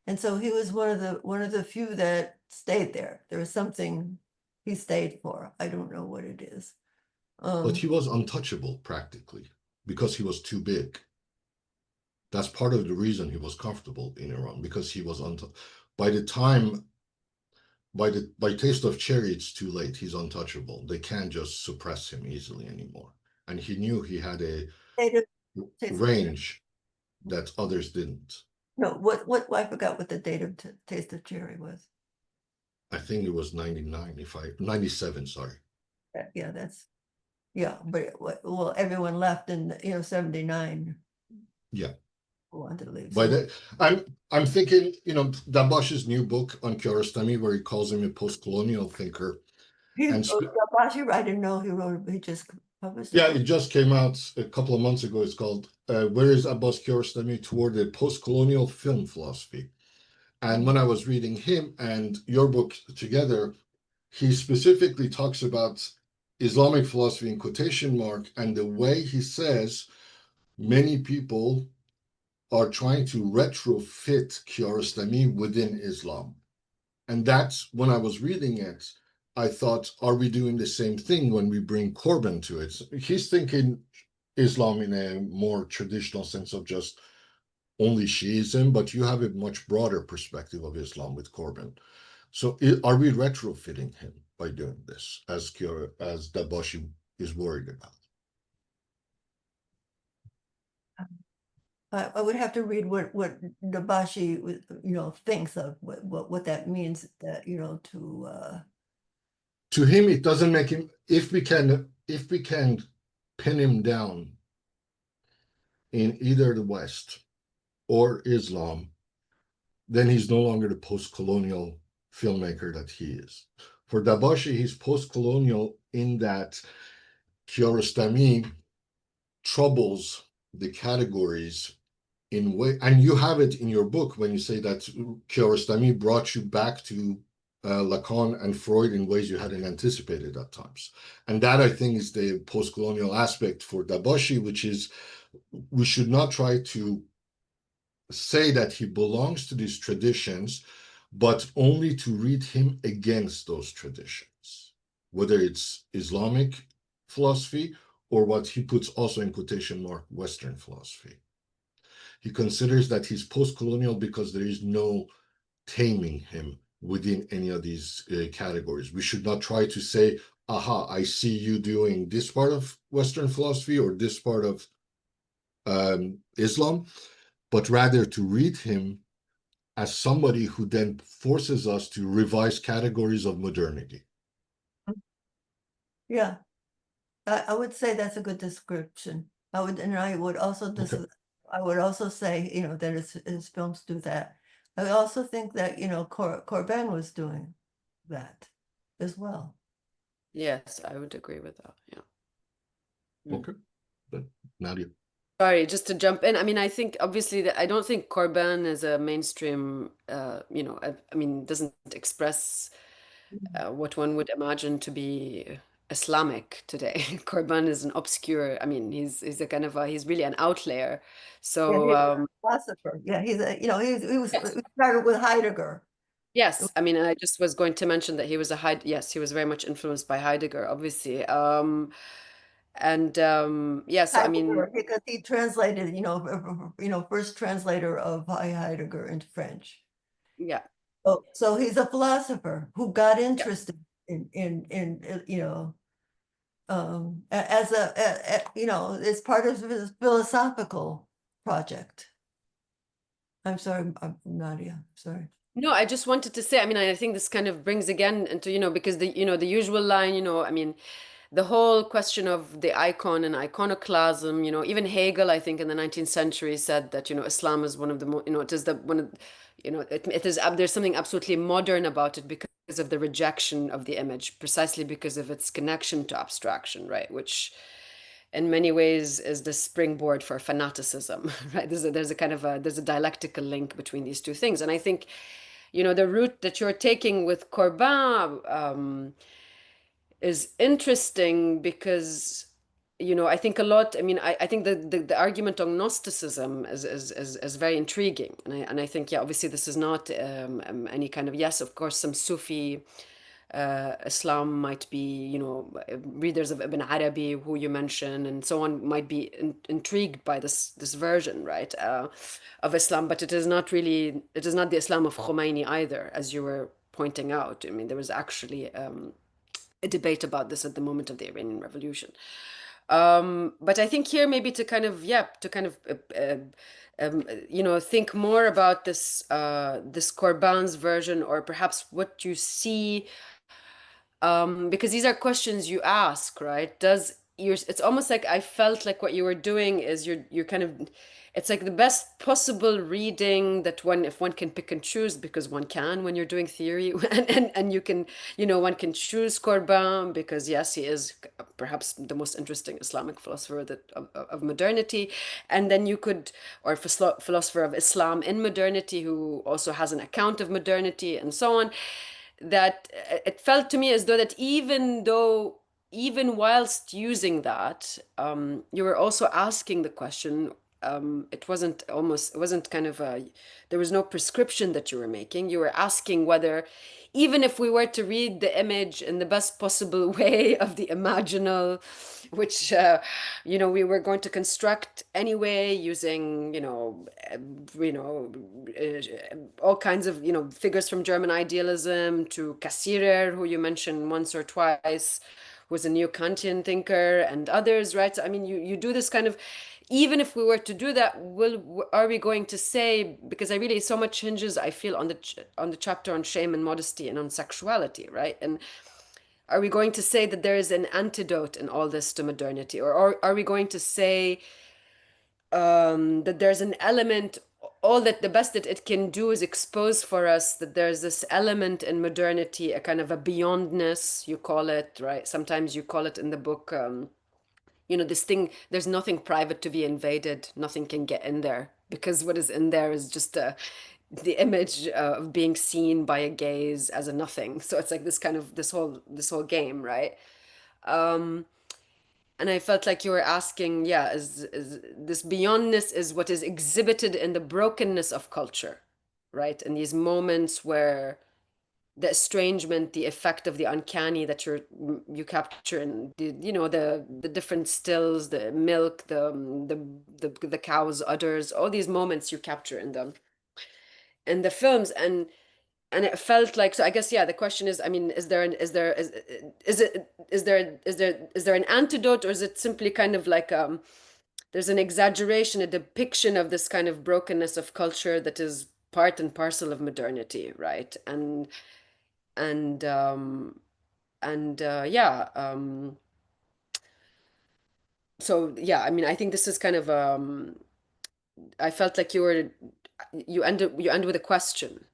[SPEAKER 2] and so he was one of the few that stayed there. There was something he stayed for. I don't know what it is.
[SPEAKER 3] But he was untouchable practically because he was too big. That's part of the reason he was comfortable in Iran, because he was by taste of cherry, it's too late. He's untouchable. They can't just suppress him easily anymore. And he knew he had a range that others didn't.
[SPEAKER 2] No, I forgot what the date of Taste of Cherry was.
[SPEAKER 3] I think it was 97, sorry.
[SPEAKER 2] Yeah, but well, everyone left in 79.
[SPEAKER 3] Yeah.
[SPEAKER 2] Wanted to leave.
[SPEAKER 3] By that, I'm thinking, Dabash's new book on Kiarostami, where he calls him a post-colonial thinker.
[SPEAKER 2] Dabashi, I didn't know he just published it.
[SPEAKER 3] Yeah, it just came out a couple of months ago. It's called Where is Abbas Kiarostami Toward the Post-Colonial Film Philosophy? And when I was reading him and your book together, he specifically talks about Islamic philosophy in quotation mark, and the way he says many people are trying to retrofit Kiarostami within Islam. And that's when I was reading it, I thought, are we doing the same thing when we bring Korban to it? He's thinking Islam in a more traditional sense of just only Shiism, but you have a much broader perspective of Islam with Korban. So are we retrofitting him by doing this, as Dabashi is worried about?
[SPEAKER 2] I would have to read what Dabashi thinks of what that means, that
[SPEAKER 3] to him it doesn't make him, if we can pin him down in either the West or Islam, then he's no longer the post-colonial filmmaker that he is. For Dabashi, he's post-colonial in that Kiarostami troubles the categories in way, and you have it in your book when you say that Kiarostami brought you back to Lacan and Freud in ways you hadn't anticipated at times. And that, I think, is the post-colonial aspect for Dabashi, which is we should not try to say that he belongs to these traditions, but only to read him against those traditions. whether it's Islamic philosophy or what he puts also in quotation mark Western philosophy. He considers that he's post-colonial because there is no taming him within any of these categories. We should not try to say, aha, I see you doing this part of Western philosophy or this part of Islam, but rather to read him as somebody who then forces us to revise categories of modernity.
[SPEAKER 2] Yeah, I would say that's a good description. I would also
[SPEAKER 3] Okay.
[SPEAKER 2] I would also say, that his films do that. I also think that, Corbin was doing that as well.
[SPEAKER 4] Yes, I would agree with that. Yeah.
[SPEAKER 3] Okay. But Nadia.
[SPEAKER 4] Sorry, just to jump in. I mean, I think obviously that I don't think Corbin is a mainstream, I mean, doesn't express what one would imagine to be Islamic today. Corbin is an obscure, I mean, he's a kind of he's really an outlier.
[SPEAKER 2] Yeah,
[SPEAKER 4] So
[SPEAKER 2] he's a philosopher. Yeah,
[SPEAKER 4] yes.
[SPEAKER 2] he started with Heidegger.
[SPEAKER 4] Yes, I mean, I just was going to mention that he was yes, he was very much influenced by Heidegger, obviously. And yeah, so I mean,
[SPEAKER 2] Heidegger, because he translated, first translator of Heidegger into French.
[SPEAKER 4] yeah.
[SPEAKER 2] So he's a philosopher who got
[SPEAKER 4] Yeah.
[SPEAKER 2] interested in as part of his philosophical project. I'm sorry, Nadia, sorry.
[SPEAKER 4] No, I just wanted to say, I mean, I think this kind of brings again into, because the usual line, I mean, the whole question of the icon and iconoclasm, even Hegel, I think in the 19th century said that, Islam is one of the more, it is the one of, it is, there's something absolutely modern about it because of the rejection of the image, precisely because of its connection to abstraction, right? Which in many ways is the springboard for fanaticism, right? There's a kind of there's a dialectical link between these two things. And I think, the route that you're taking with Corbin, is interesting because I think a lot. I mean, I think the argument on Gnosticism is very intriguing, and I think, yeah, obviously this is not any kind of, yes, of course, some Sufi Islam might be, readers of Ibn Arabi, who you mentioned, and so on, might be intrigued by this version, right, of Islam, but it is not the Islam of Khomeini either, as you were pointing out. I mean, there was actually a debate about this at the moment of the Iranian Revolution. But I think here maybe to kind of, think more about this Corbin's version, or perhaps what you see, because these are questions you ask, right? It's almost like I felt like what you were doing is you're kind of, it's like the best possible reading that if one can pick and choose, because one can when you're doing theory, and you can, one can choose Corbin because, yes, he is perhaps the most interesting Islamic philosopher of modernity, and then you could, or philosopher of Islam in modernity, who also has an account of modernity and so on. That it felt to me as though that even whilst using that, you were also asking the question. It wasn't kind of there was no prescription that you were making. You were asking whether, even if we were to read the image in the best possible way of the imaginal, which we were going to construct anyway, using all kinds of figures from German idealism, to Cassirer, who you mentioned once or twice, who was a neo-Kantian thinker, and others, right? So, I mean, you do this kind of, even if we were to do that, are we going to say, because I really, so much hinges, I feel, on the chapter on shame and modesty and on sexuality, right? And are we going to say that there is an antidote in all this to modernity, or are we going to say that there's an element, all that the best that it can do is expose for us that there's this element in modernity, a kind of a beyondness, you call it, right? Sometimes you call it in the book, this thing, there's nothing private to be invaded, nothing can get in there, because what is in there is just the image of being seen by a gaze as a nothing. So it's like this kind of, this whole game, right? And I felt like you were asking, yeah, is this beyondness is what is exhibited in the brokenness of culture, right? In these moments where the estrangement, the effect of the uncanny that you capture in the, you know, the different stills, the milk, the cow's udders, all these moments you capture in the films. And it felt like, so I guess, yeah, the question is, I mean, is there an antidote, or is it simply kind of like there's an exaggeration, a depiction of this kind of brokenness of culture that is part and parcel of modernity, right? And yeah, so yeah, I mean, I think this is kind of I felt like you end with a question.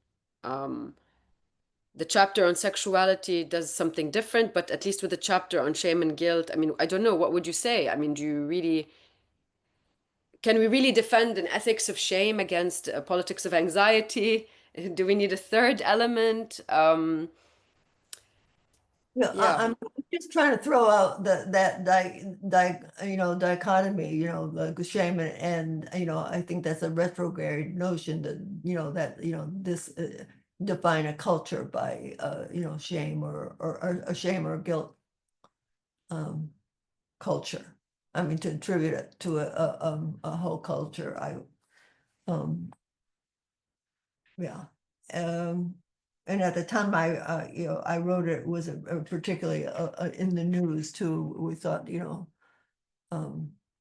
[SPEAKER 4] The chapter on sexuality does something different, but at least with the chapter on shame and guilt, I mean, I don't know, what would you say? I mean, can we really defend an ethics of shame against a politics of anxiety? Do we need a third element?
[SPEAKER 2] Yeah,
[SPEAKER 4] Yeah.
[SPEAKER 2] I'm just trying to throw out dichotomy, you know, the shame and you know, I think that's a retrograde notion that, you know, this define a culture by you know, shame or a shame or guilt culture. I mean, to attribute it to a whole culture. Yeah. And at the time you know, I wrote it, was particularly in the news too. We thought, you know,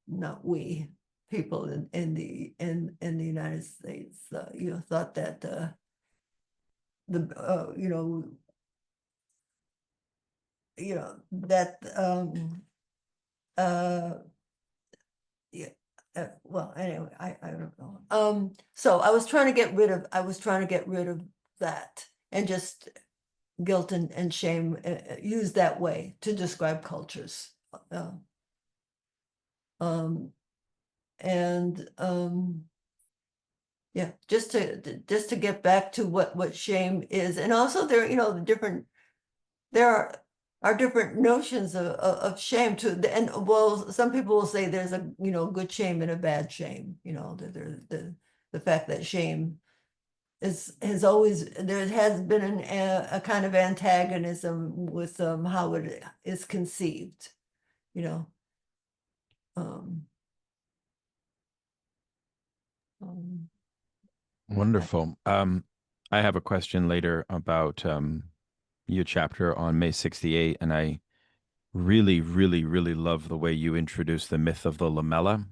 [SPEAKER 2] not we, people in the United States, you know, thought that you know that yeah. Well, anyway, I don't know. So I was trying to get rid of that and just guilt and shame used that way to describe cultures. Yeah, just to get back to what shame is, and also there, you know, there are different notions of shame too. And well, some people will say there's a, you know, good shame and a bad shame. You know, the fact that shame has always, there has been a kind of antagonism with how it is conceived, you know.
[SPEAKER 1] Wonderful. I have a question later about your chapter on May 68, and I really, really, really love the way you introduce the myth of the lamella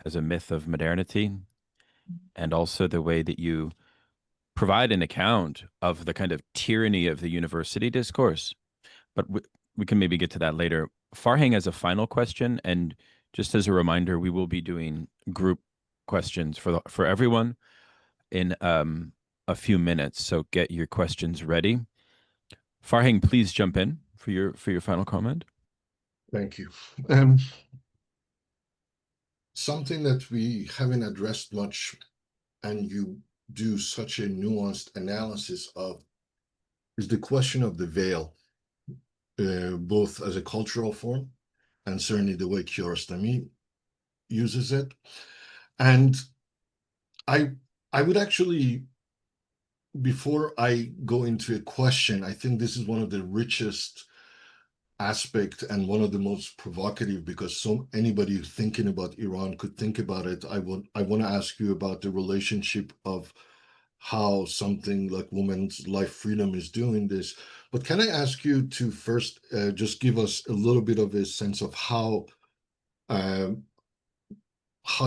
[SPEAKER 1] as a myth of modernity, and also the way that you provide an account of the kind of tyranny of the university discourse. But we can maybe get to that later. Farhang has a final question, and just as a reminder, we will be doing group questions for everyone in a few minutes. So get your questions ready. Farhang, please jump in for your final comment.
[SPEAKER 3] Thank you. Something that we haven't addressed much, and you do such a nuanced analysis of, is the question of the veil, both as a cultural form and certainly the way Kiarostami uses it. And I would actually, before I go into a question, I think this is one of the richest aspect and one of the most provocative, because so anybody thinking about Iran could think about it. I want to ask you about the relationship of how something like women's life freedom is doing this. But can I ask you to first just give us a little bit of a sense of how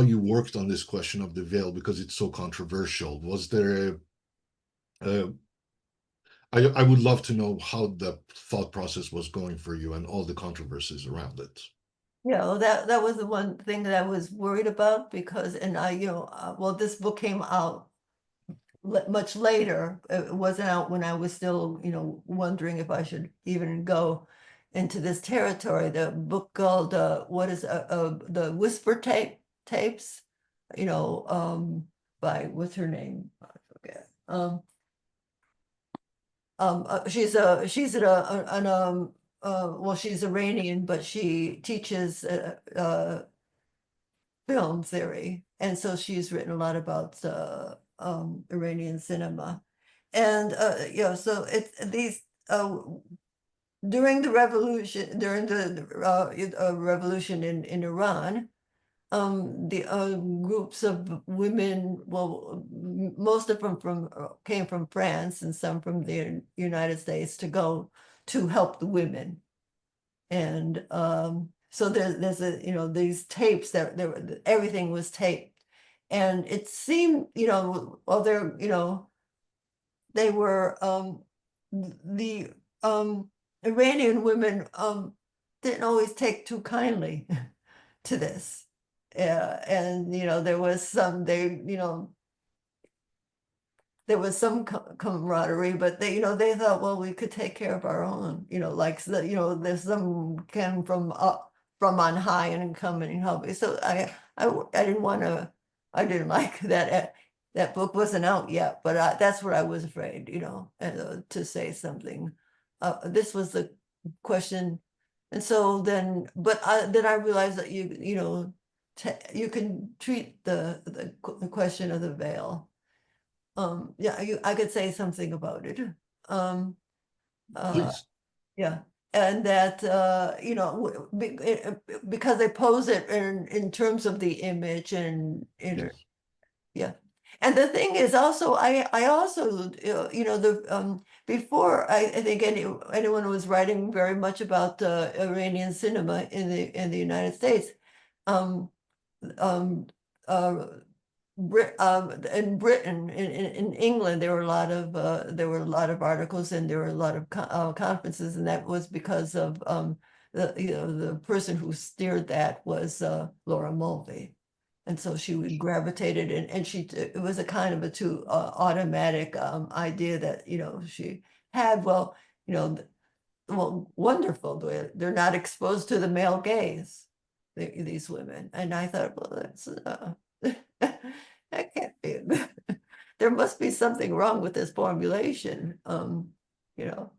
[SPEAKER 3] you worked on this question of the veil, because it's so controversial. Was there I would love to know how the thought process was going for you and all the controversies around it.
[SPEAKER 2] Yeah, well, that was the one thing that I was worried about, because, and I, you know, well, this book came out much later. It wasn't out when I was still, you know, wondering if I should even go into this territory. The book called what is the Whisper tapes, you know, by, what's her name? I forget. She's well, she's Iranian, but she teaches film theory, and so she's written a lot about Iranian cinema. And you know, so it's these during the revolution, during the revolution in Iran, the groups of women, well, most of them came from France and some from the United States to go to help the women. And so there's a, you know, these tapes that everything was taped. And it seemed, you know, well, they're, you know, they were the Iranian women didn't always take too kindly to this. And you know, there was some, you know, there was some camaraderie, but they, you know, they thought, well, we could take care of our own, you know, like, you know, there's some came from on high and come and help me. So I didn't want to, I didn't like that. That book wasn't out yet, but that's what I was afraid, you know, to say something. This was the question. And so then, but then I realized that you know, you can treat the question of the veil. Yeah, I could say something about it.
[SPEAKER 3] Please.
[SPEAKER 2] Yeah, and that you know, because they pose it in terms of the image and
[SPEAKER 3] Yes.
[SPEAKER 2] yeah. And the thing is also, I also, you know, the before I think anyone was writing very much about Iranian cinema in the United States, um, um, uh, in Britain, in England, there were a lot of articles and there were a lot of conferences, and that was because of the, you know, the person who steered that was Laura Mulvey. And so she gravitated, and it was a kind of a too automatic idea that, you know, she had, well, you know, well, wonderful. They're not exposed to the male gaze, these women. And I thought, well, that's that can't be. There must be something wrong with this formulation, you know.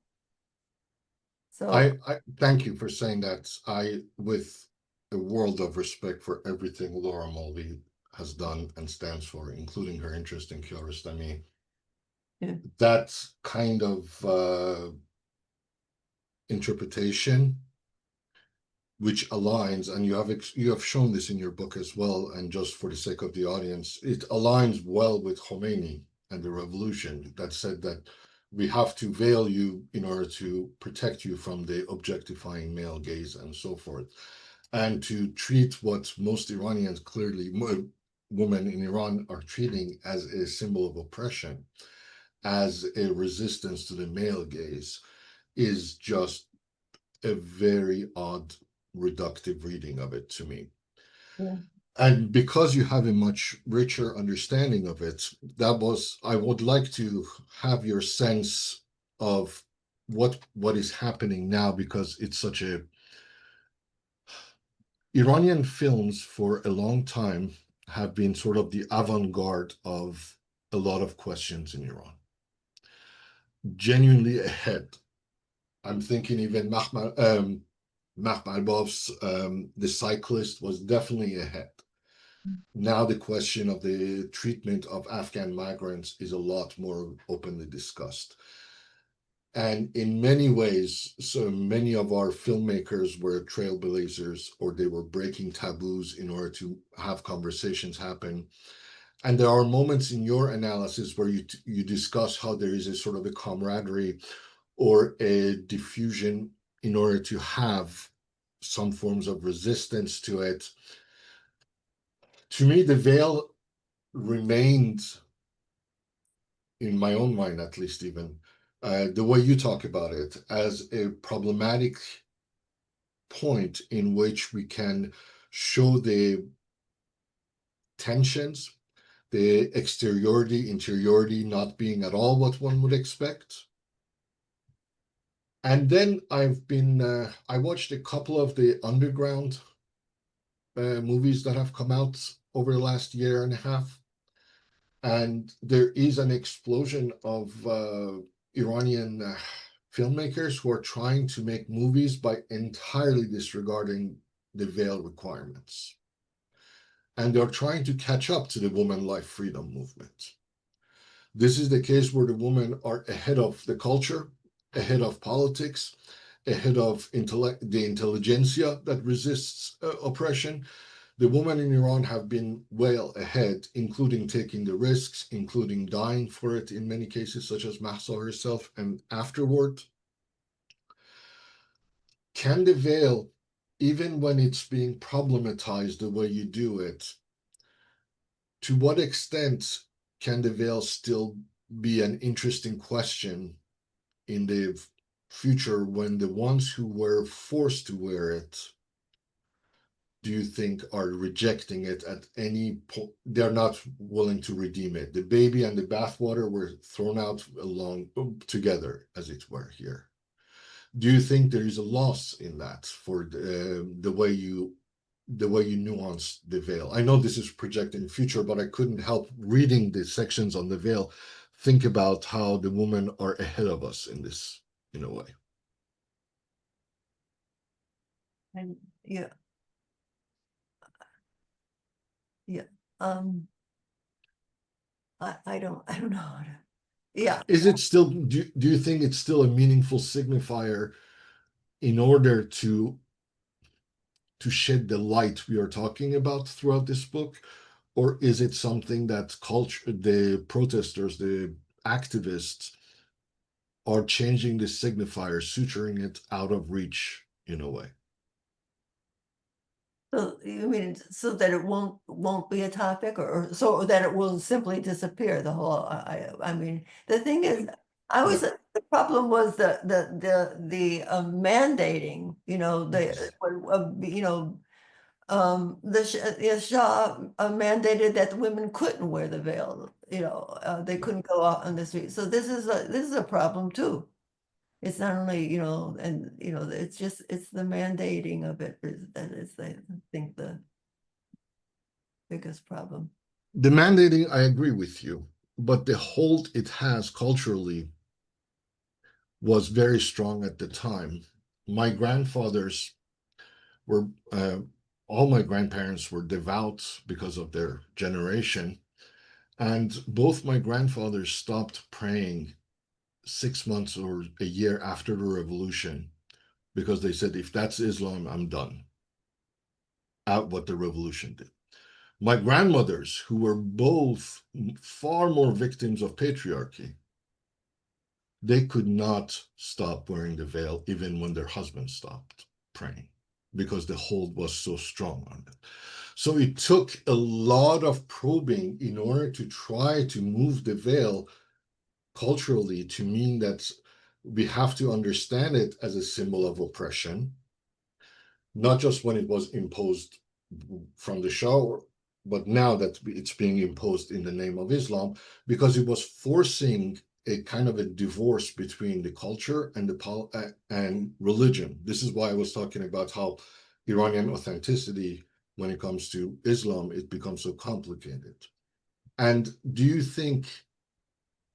[SPEAKER 2] So
[SPEAKER 3] I thank you for saying that. With a world of respect for everything Laura Mulvey has done and stands for, including her interest in Kiarostami,
[SPEAKER 2] yeah.
[SPEAKER 3] that kind of interpretation, which aligns, and you have shown this in your book as well, and just for the sake of the audience, it aligns well with Khomeini and the revolution that said that we have to veil you in order to protect you from the objectifying male gaze and so forth, and to treat what most Iranians, clearly women in Iran, are treating as a symbol of oppression, as a resistance to the male gaze, is just a very odd reductive reading of it to me.
[SPEAKER 2] Yeah.
[SPEAKER 3] And because you have a much richer understanding of it, I would like to have your sense of what is happening now, because it's such a Iranian films for a long time have been sort of the avant-garde of a lot of questions in Iran. Genuinely ahead. I'm thinking even Mahmarbov's The Cyclist was definitely ahead. Now the question of the treatment of Afghan migrants is a lot more openly discussed. And in many ways, so many of our filmmakers were trailblazers, or they were breaking taboos in order to have conversations happen. And there are moments in your analysis where you discuss how there is a sort of a camaraderie or a diffusion in order to have some forms of resistance to it. To me, the veil remained, in my own mind at least, even the way you talk about it, as a problematic point in which we can show the tensions, the exteriority, interiority not being at all what one would expect. And then I watched a couple of the underground movies that have come out over the last year and a half. And there is an explosion of Iranian filmmakers who are trying to make movies by entirely disregarding the veil requirements. And they're trying to catch up to the woman life freedom movement. This is the case where the women are ahead of the culture, ahead of politics, ahead of the intelligentsia that resists oppression. The women in Iran have been well ahead, including taking the risks, including dying for it in many cases, such as Mahsa herself, and afterward. Can the veil, even when it's being problematized the way you do it, to what extent can the veil still be an interesting question in the future when the ones who were forced to wear it, do you think, are rejecting it at any point? They're not willing to redeem it. The baby and the bathwater were thrown out along together, as it were, here. Do you think there is a loss in that for the way you nuance the veil? I know this is projecting future, but I couldn't help reading the sections on the veil, think about how the women are ahead of us in this, in a way.
[SPEAKER 2] And yeah. I don't know how to, yeah.
[SPEAKER 3] Is it still, do you think it's still a meaningful signifier in order to shed the light we are talking about throughout this book? Or is it something that the protesters, the activists are changing the signifier, suturing it out of reach in a way?
[SPEAKER 2] So you mean so that it won't be a topic, or so that it will simply disappear? The whole I mean, the thing is, the problem was the mandating. You know, the Shah mandated that the women couldn't wear the veil. You know, they couldn't go out on the street. So this is a problem too. It's not only, you know, and you know, it's the mandating of it that is, I think, the biggest problem.
[SPEAKER 3] The mandating, I agree with you, but the hold it has culturally was very strong at the time. My grandfathers were, all my grandparents were devout because of their generation, and both my grandfathers stopped praying 6 months or a year after the revolution because they said, if that's Islam, I'm done. At what the revolution did. My grandmothers, who were both far more victims of patriarchy, they could not stop wearing the veil even when their husbands stopped praying because the hold was so strong on it. So it took a lot of probing in order to try to move the veil culturally to mean that we have to understand it as a symbol of oppression, not just when it was imposed from the Shah, but now that it's being imposed in the name of Islam, because it was forcing a kind of a divorce between the culture and and religion. This is why I was talking about how Iranian authenticity, when it comes to Islam, it becomes so complicated. And do you think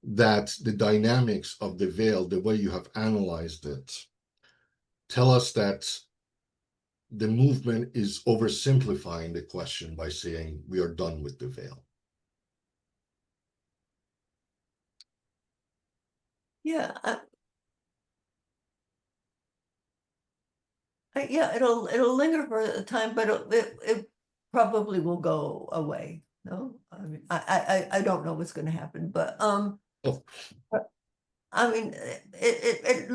[SPEAKER 3] that the dynamics of the veil, the way you have analyzed it, tell us that the movement is oversimplifying the question by saying we are done with the veil?
[SPEAKER 2] Yeah, yeah, it'll linger for a time, but it probably will go away. No, I mean, I don't know what's going to happen, but
[SPEAKER 3] Oh.
[SPEAKER 2] I mean, it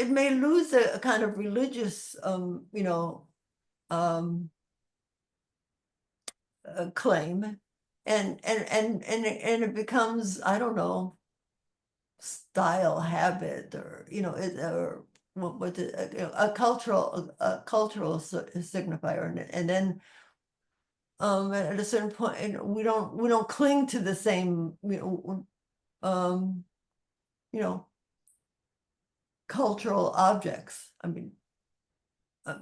[SPEAKER 2] may lose a kind of religious, you know, claim, and it becomes, I don't know, style, habit, or you know, or what a cultural signifier, and then at a certain point we don't cling to the same, you know, cultural objects. I mean, yeah.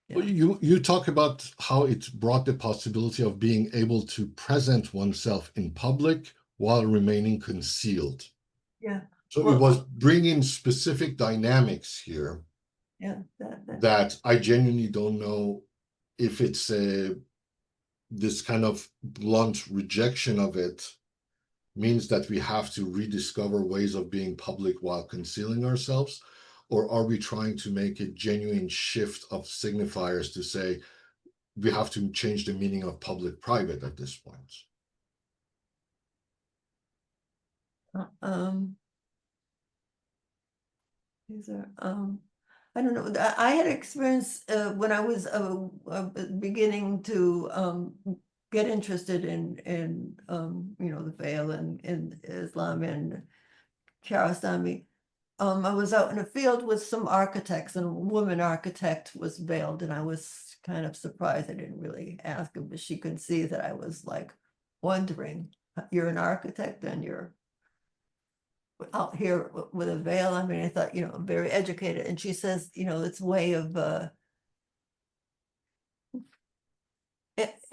[SPEAKER 3] Well, you talk about how it brought the possibility of being able to present oneself in public while remaining concealed.
[SPEAKER 2] Yeah.
[SPEAKER 3] So it was bringing specific dynamics here.
[SPEAKER 2] Yeah.
[SPEAKER 3] That I genuinely don't know if it's this kind of blunt rejection of it means that we have to rediscover ways of being public while concealing ourselves? Or are we trying to make a genuine shift of signifiers to say we have to change the meaning of public-private at this point?
[SPEAKER 2] These are, I don't know. I had experience when I was beginning to get interested in you know, the veil and Islam and Kiarostami. I was out in a field with some architects, and a woman architect was veiled, and I was kind of surprised. I didn't really ask her, but she could see that I was like wondering, you're an architect and you're out here with a veil. I mean, I thought, you know, very educated. And she says, you know, it's a way of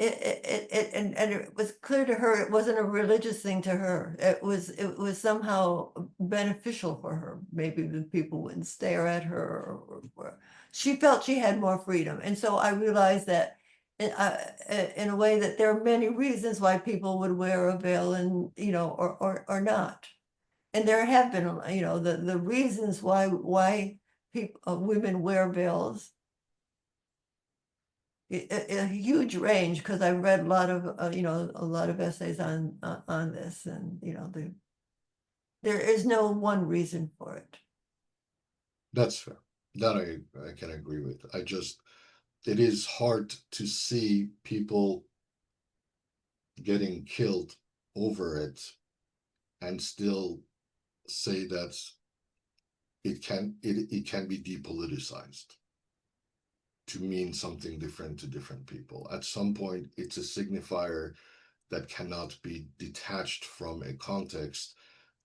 [SPEAKER 2] and it was clear to her it wasn't a religious thing to her. It was somehow beneficial for her. Maybe the people wouldn't stare at her, or she felt she had more freedom. And so I realized that in a way that there are many reasons why people would wear a veil, and you know, or not. And there have been, you know, the reasons why people women wear veils. A huge range, because I read a lot of you know, a lot of essays on this, and you know, there is no one reason for it.
[SPEAKER 3] That's fair. That I can agree with. It is hard to see people getting killed over it and still say that it can be depoliticized to mean something different to different people. At some point, it's a signifier that cannot be detached from a context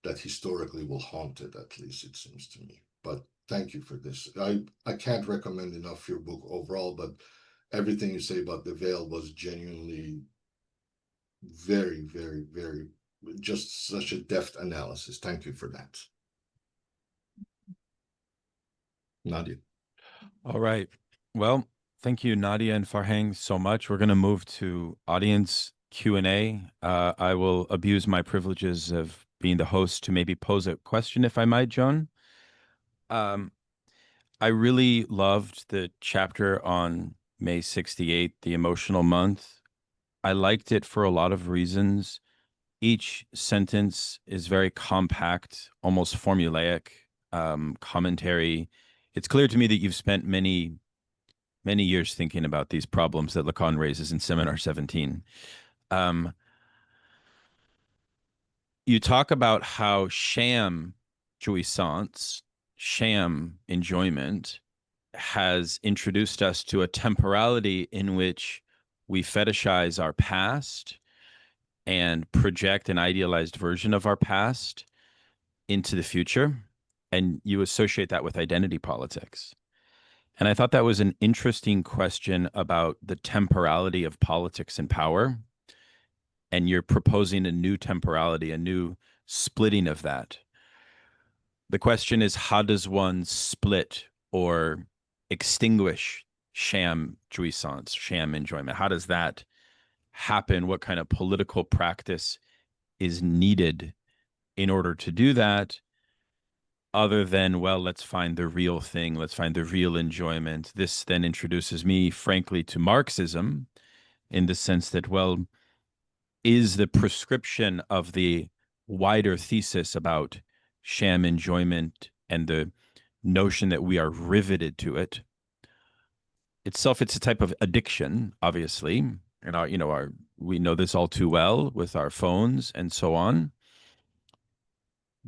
[SPEAKER 3] that historically will haunt it, at least it seems to me. But thank you for this. I can't recommend enough your book overall, but everything you say about the veil was genuinely very, very, very, just such a deft analysis. Thank you for that. Nadia.
[SPEAKER 1] All right. Well, thank you, Nadia and Farhang, so much. We're going to move to audience Q&A. I will abuse my privileges of being the host to maybe pose a question, if I might, Joan. I really loved the chapter on May 68, the emotional month. I liked it for a lot of reasons. Each sentence is very compact, almost formulaic commentary. It's clear to me that you've spent many years thinking about these problems that Lacan raises in Seminar 17. You talk about how sham jouissance, sham enjoyment, has introduced us to a temporality in which we fetishize our past and project an idealized version of our past into the future. And you associate that with identity politics. And I thought that was an interesting question about the temporality of politics and power. And you're proposing a new temporality, a new splitting of that. The question is, how does one split or extinguish sham jouissance, sham enjoyment? How does that happen? What kind of political practice is needed in order to do that? Other than, well, let's find the real thing, let's find the real enjoyment. This then introduces me, frankly, to Marxism, in the sense that, well, is the prescription of the wider thesis about sham enjoyment and the notion that we are riveted to it itself, it's a type of addiction, obviously, and we know this all too well with our phones and so on.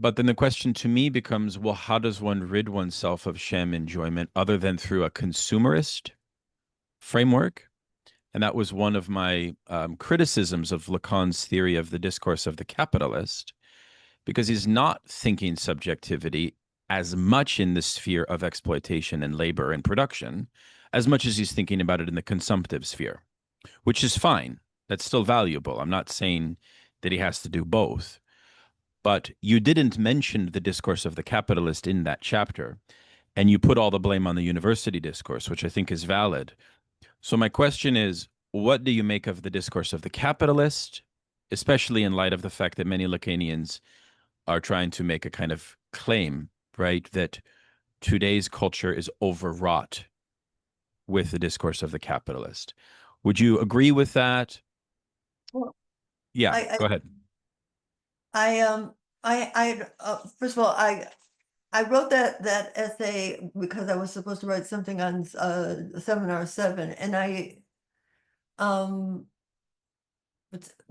[SPEAKER 1] But then the question to me becomes, well, how does one rid oneself of sham enjoyment other than through a consumerist framework? And that was one of my criticisms of Lacan's theory of the discourse of the capitalist, because he's not thinking subjectivity as much in the sphere of exploitation and labor and production, as much as he's thinking about it in the consumptive sphere, which is fine. That's still valuable. I'm not saying that he has to do both. But you didn't mention the discourse of the capitalist in that chapter, and you put all the blame on the university discourse, which I think is valid. So my question is, what do you make of the discourse of the capitalist, especially in light of the fact that many Lacanians are trying to make a kind of claim, right, that today's culture is overwrought with the discourse of the capitalist? Would you agree with that?
[SPEAKER 2] Well,
[SPEAKER 1] Yeah, go ahead.
[SPEAKER 2] First of all, I wrote that essay because I was supposed to write something on Seminar 7, and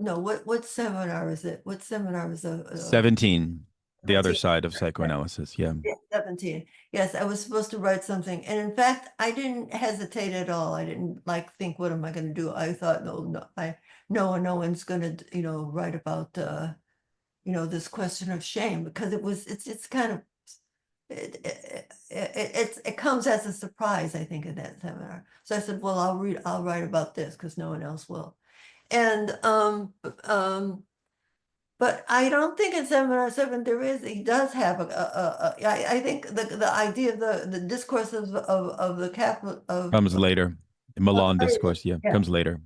[SPEAKER 2] what seminar is it? What seminar is
[SPEAKER 1] 17, the other
[SPEAKER 2] 17.
[SPEAKER 1] side of psychoanalysis. Yeah.
[SPEAKER 2] Yeah, 17. Yes, I was supposed to write something. And in fact, I didn't hesitate at all. I didn't think, what am I going to do? I thought, no one's going to, write about, this question of shame, because it's kind of, it comes as a surprise, I think, in that seminar. So I said, well, I'll write about this because no one else will. And, but I don't think in Seminar 7 he does have I think the idea of the discourse of the capital of
[SPEAKER 1] Comes later. Milan discourse,
[SPEAKER 2] yeah.
[SPEAKER 1] comes later.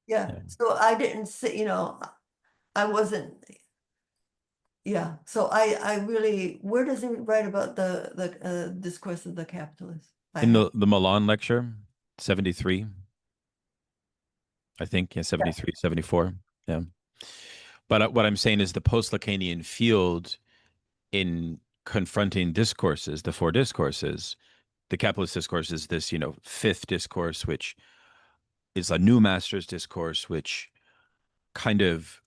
[SPEAKER 2] Yeah. So I didn't see, I wasn't, yeah. So I really, where does he write about the discourse of the capitalist?
[SPEAKER 1] In the Milan lecture, 73, I think, 73, 74, yeah. But what I'm saying is the post-Lacanian field in confronting discourses, the four discourses, the capitalist discourse is this, fifth discourse, which is a new master's discourse, which kind of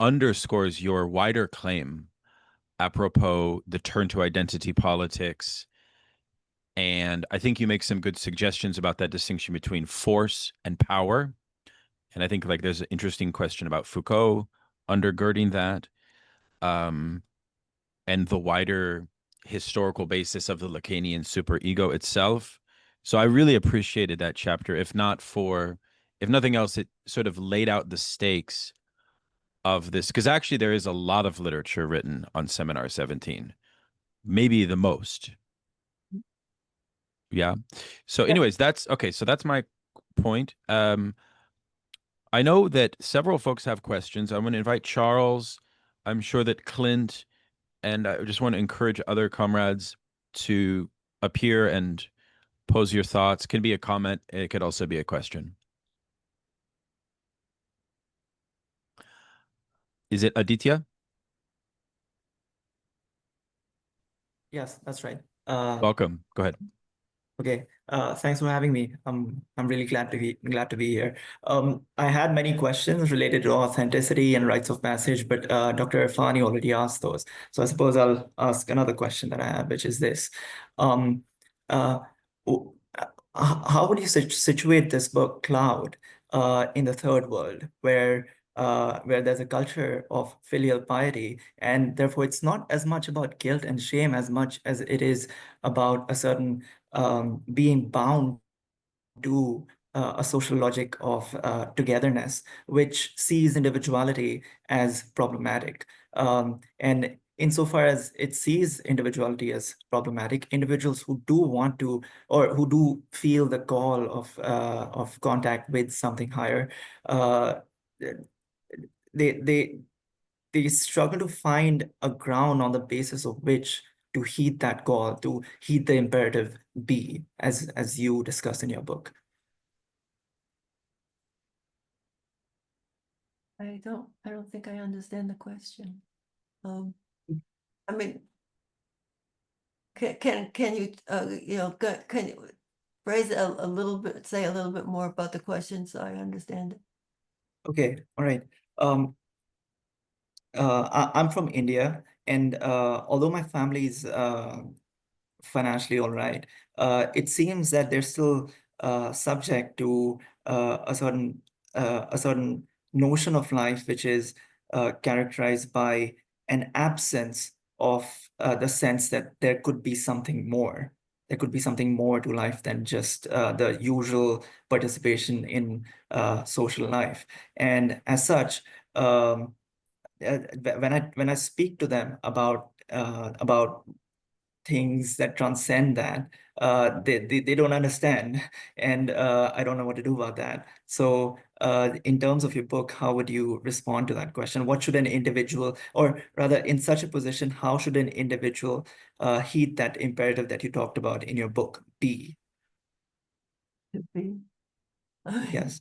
[SPEAKER 1] underscores your wider claim apropos the turn to identity politics. And I think you make some good suggestions about that distinction between force and power. And I think there's an interesting question about Foucault undergirding that, and the wider historical basis of the Lacanian superego itself. So I really appreciated that chapter. If nothing else, it sort of laid out the stakes of this, because actually there is a lot of literature written on Seminar 17, maybe the most. Yeah. So anyways, that's okay. So that's my point. I know that several folks have questions. I'm going to invite Charles. I'm sure that Clint, and I just want to encourage other comrades to appear and pose your thoughts. It can be a comment. It could also be a question. Is it Aditya?
[SPEAKER 5] Yes, that's right.
[SPEAKER 1] Welcome. Go ahead.
[SPEAKER 5] Okay. Thanks for having me. I'm really glad to be here. I had many questions related to authenticity and rites of passage, but Dr. Erfani already asked those. So I suppose I'll ask another question that I have, which is this: how would you situate this book, Cloud, in the third world, where there's a culture of filial piety, and therefore it's not as much about guilt and shame as much as it is about a certain being bound to a social logic of togetherness, which sees individuality as problematic. And insofar as it sees individuality as problematic, individuals who do want to, or who do feel the call of contact with something higher, they struggle to find a ground on the basis of which to heed that call, to heed the imperative be, as you discussed in your book.
[SPEAKER 2] I don't think I understand the question. I mean, can you can you phrase it a little bit, say a little bit more about the question so I understand it?
[SPEAKER 5] Okay, all right. I'm from India, and although my family is financially all right, it seems that they're still subject to a certain notion of life which is characterized by an absence of the sense that there could be something more. There could be something more to life than just the usual participation in social life. And as such, when I speak to them about things that transcend that, they don't understand, and I don't know what to do about that. So in terms of your book, how would you respond to that question? What should an individual, or rather in such a position, how should an individual heed that imperative that you talked about in your book, be?
[SPEAKER 2] To be.
[SPEAKER 5] Yes.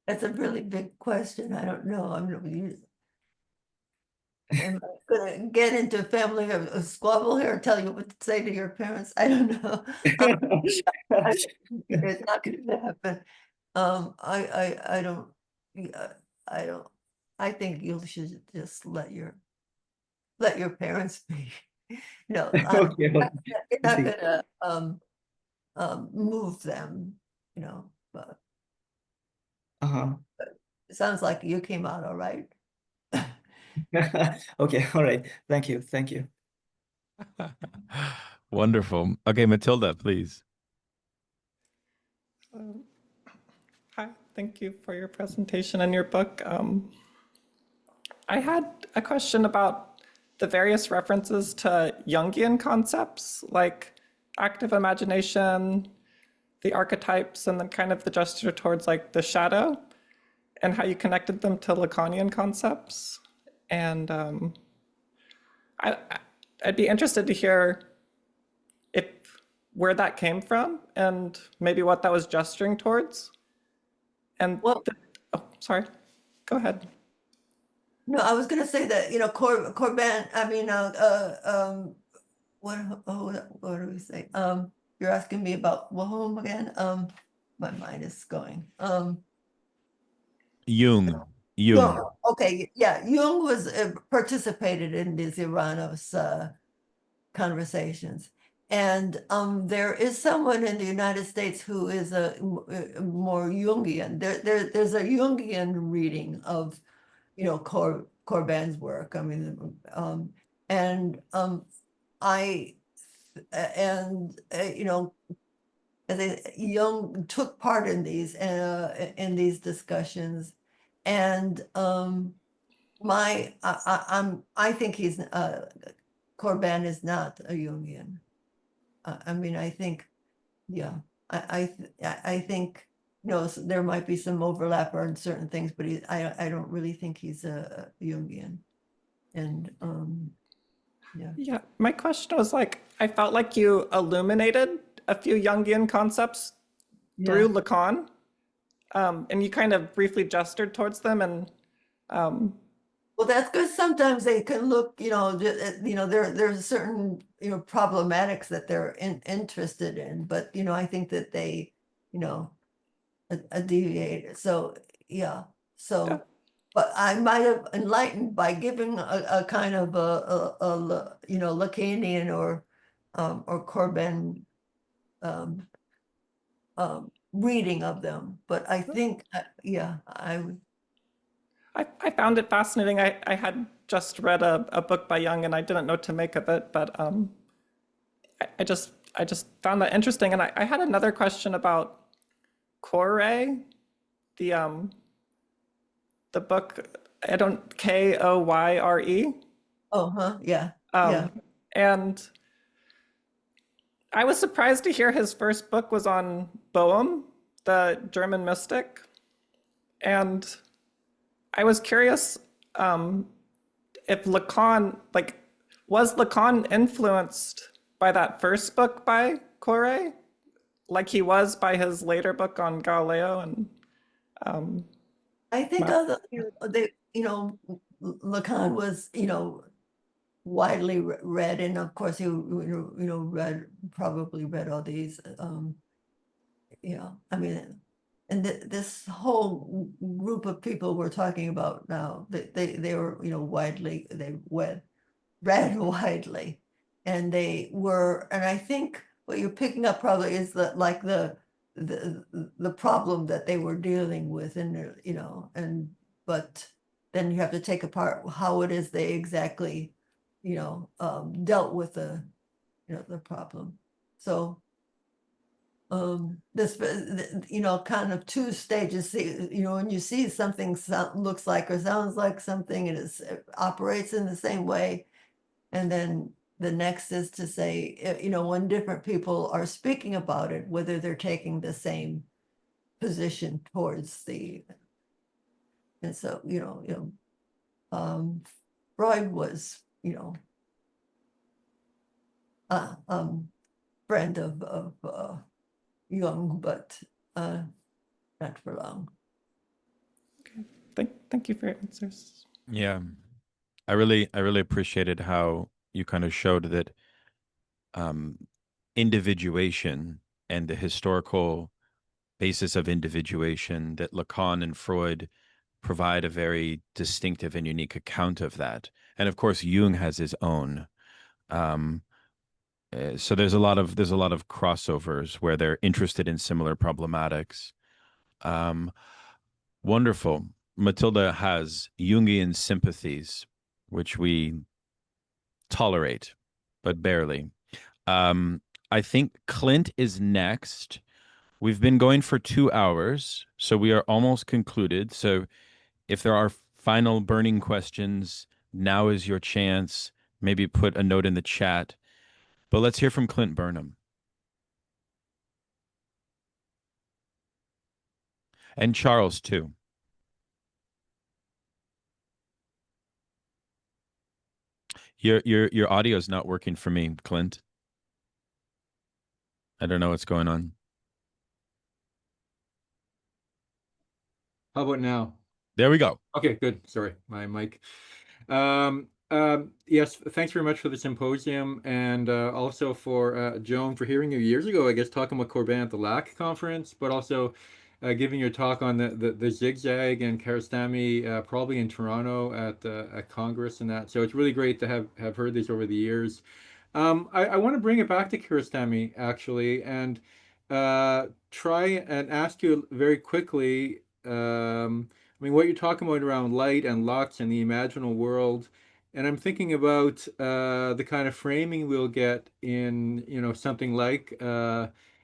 [SPEAKER 2] That's a really big question. I don't know. Am I gonna get into a family of a squabble here and tell you what to say to your parents? I don't know. It's not gonna happen. I don't, yeah, I think you should just let your parents be. No,
[SPEAKER 5] Okay.
[SPEAKER 2] you're
[SPEAKER 5] I
[SPEAKER 2] not
[SPEAKER 5] see.
[SPEAKER 2] gonna move them, but
[SPEAKER 5] Uh-huh.
[SPEAKER 2] it sounds like you came out all right.
[SPEAKER 5] Okay, all right. Thank you. Thank you.
[SPEAKER 1] Wonderful. Okay, Matilda, please.
[SPEAKER 6] Hi, thank you for your presentation and your book. I had a question about the various references to Jungian concepts, like active imagination, the archetypes, and then kind of the gesture towards like the shadow, and how you connected them to Lacanian concepts. And I'd be interested to hear where that came from and maybe what that was gesturing towards. And
[SPEAKER 2] Well,
[SPEAKER 6] oh, sorry, go ahead.
[SPEAKER 2] no, I was gonna say that, Corbin, I mean, what do we say? You're asking me about whom again? My mind is going.
[SPEAKER 1] Jung.
[SPEAKER 2] Jung. Okay, yeah, Jung was participated in these Uranos conversations. And there is someone in the United States who is a more Jungian. There's a Jungian reading of, Corbin's work. I mean, Jung took part in these discussions, and I think Corbin is not a Jungian. I mean, I think, yeah, I think, there might be some overlap on certain things, but I don't really think he's a Jungian. And
[SPEAKER 6] Yeah, my question was like, I felt like you illuminated a few Jungian concepts through Lacan, and you kind of briefly gestured towards them, and
[SPEAKER 2] well, that's good. Sometimes they can look, there's certain, problematics that they're interested in, but, I think that they, deviate. So, yeah. So,
[SPEAKER 6] Yeah.
[SPEAKER 2] but I might have enlightened by giving a kind of Lacanian or Corbin reading of them. But I think, I would.
[SPEAKER 6] I found it fascinating. I had just read a book by Jung and I didn't know what to make of it, but I just found that interesting. And I had another question about Koyre, the book, Koyre.
[SPEAKER 2] Oh, huh, yeah,
[SPEAKER 6] And I was surprised to hear his first book was on Boehm, the German mystic. And I was curious if Lacan, was Lacan influenced by that first book by Koyre, like he was by his later book on Galileo? And
[SPEAKER 2] I think Lacan was, widely read, and of course he, probably read all these, I mean, and this whole group of people we're talking about now, they were, widely, read widely, and they were, and I think what you're picking up probably is that, like, the problem that they were dealing with, and but then you have to take apart how it is they exactly, dealt with the problem. So this, kind of two stages, when you see something looks like or sounds like something, and it operates in the same way, and then the next is to say, you know, when different people are speaking about it, whether they're taking the same position towards the, and so, Freud was, friend of Jung, but not for long.
[SPEAKER 6] Thank you for your answers.
[SPEAKER 1] Yeah, I really appreciated how you kind of showed that individuation and the historical basis of individuation, that Lacan and Freud provide a very distinctive and unique account of that. And of course, Jung has his own. So there's a lot of crossovers where they're interested in similar problematics. Wonderful. Matilda has Jungian sympathies, which we tolerate, but barely. I think Clint is next. We've been going for 2 hours, so we are almost concluded. So if there are final burning questions, now is your chance. Maybe put a note in the chat. But let's hear from Clint Burnham. And Charles, too. Your audio is not working for me, Clint. I don't know what's going on.
[SPEAKER 7] How about now?
[SPEAKER 1] There we go.
[SPEAKER 7] Okay, good. Sorry, my mic. Yes, thanks very much for the symposium, and also for Joan for hearing you years ago, I guess, talking about Corbin at the LAC conference, but also giving your talk on the zigzag and Kiarostami probably in Toronto at Congress and that. So it's really great to have heard these over the years. I want to bring it back to Kiarostami actually, and try and ask you very quickly. I mean, what you're talking about around light and lux and the imaginal world, and I'm thinking about the kind of framing we'll get in, something like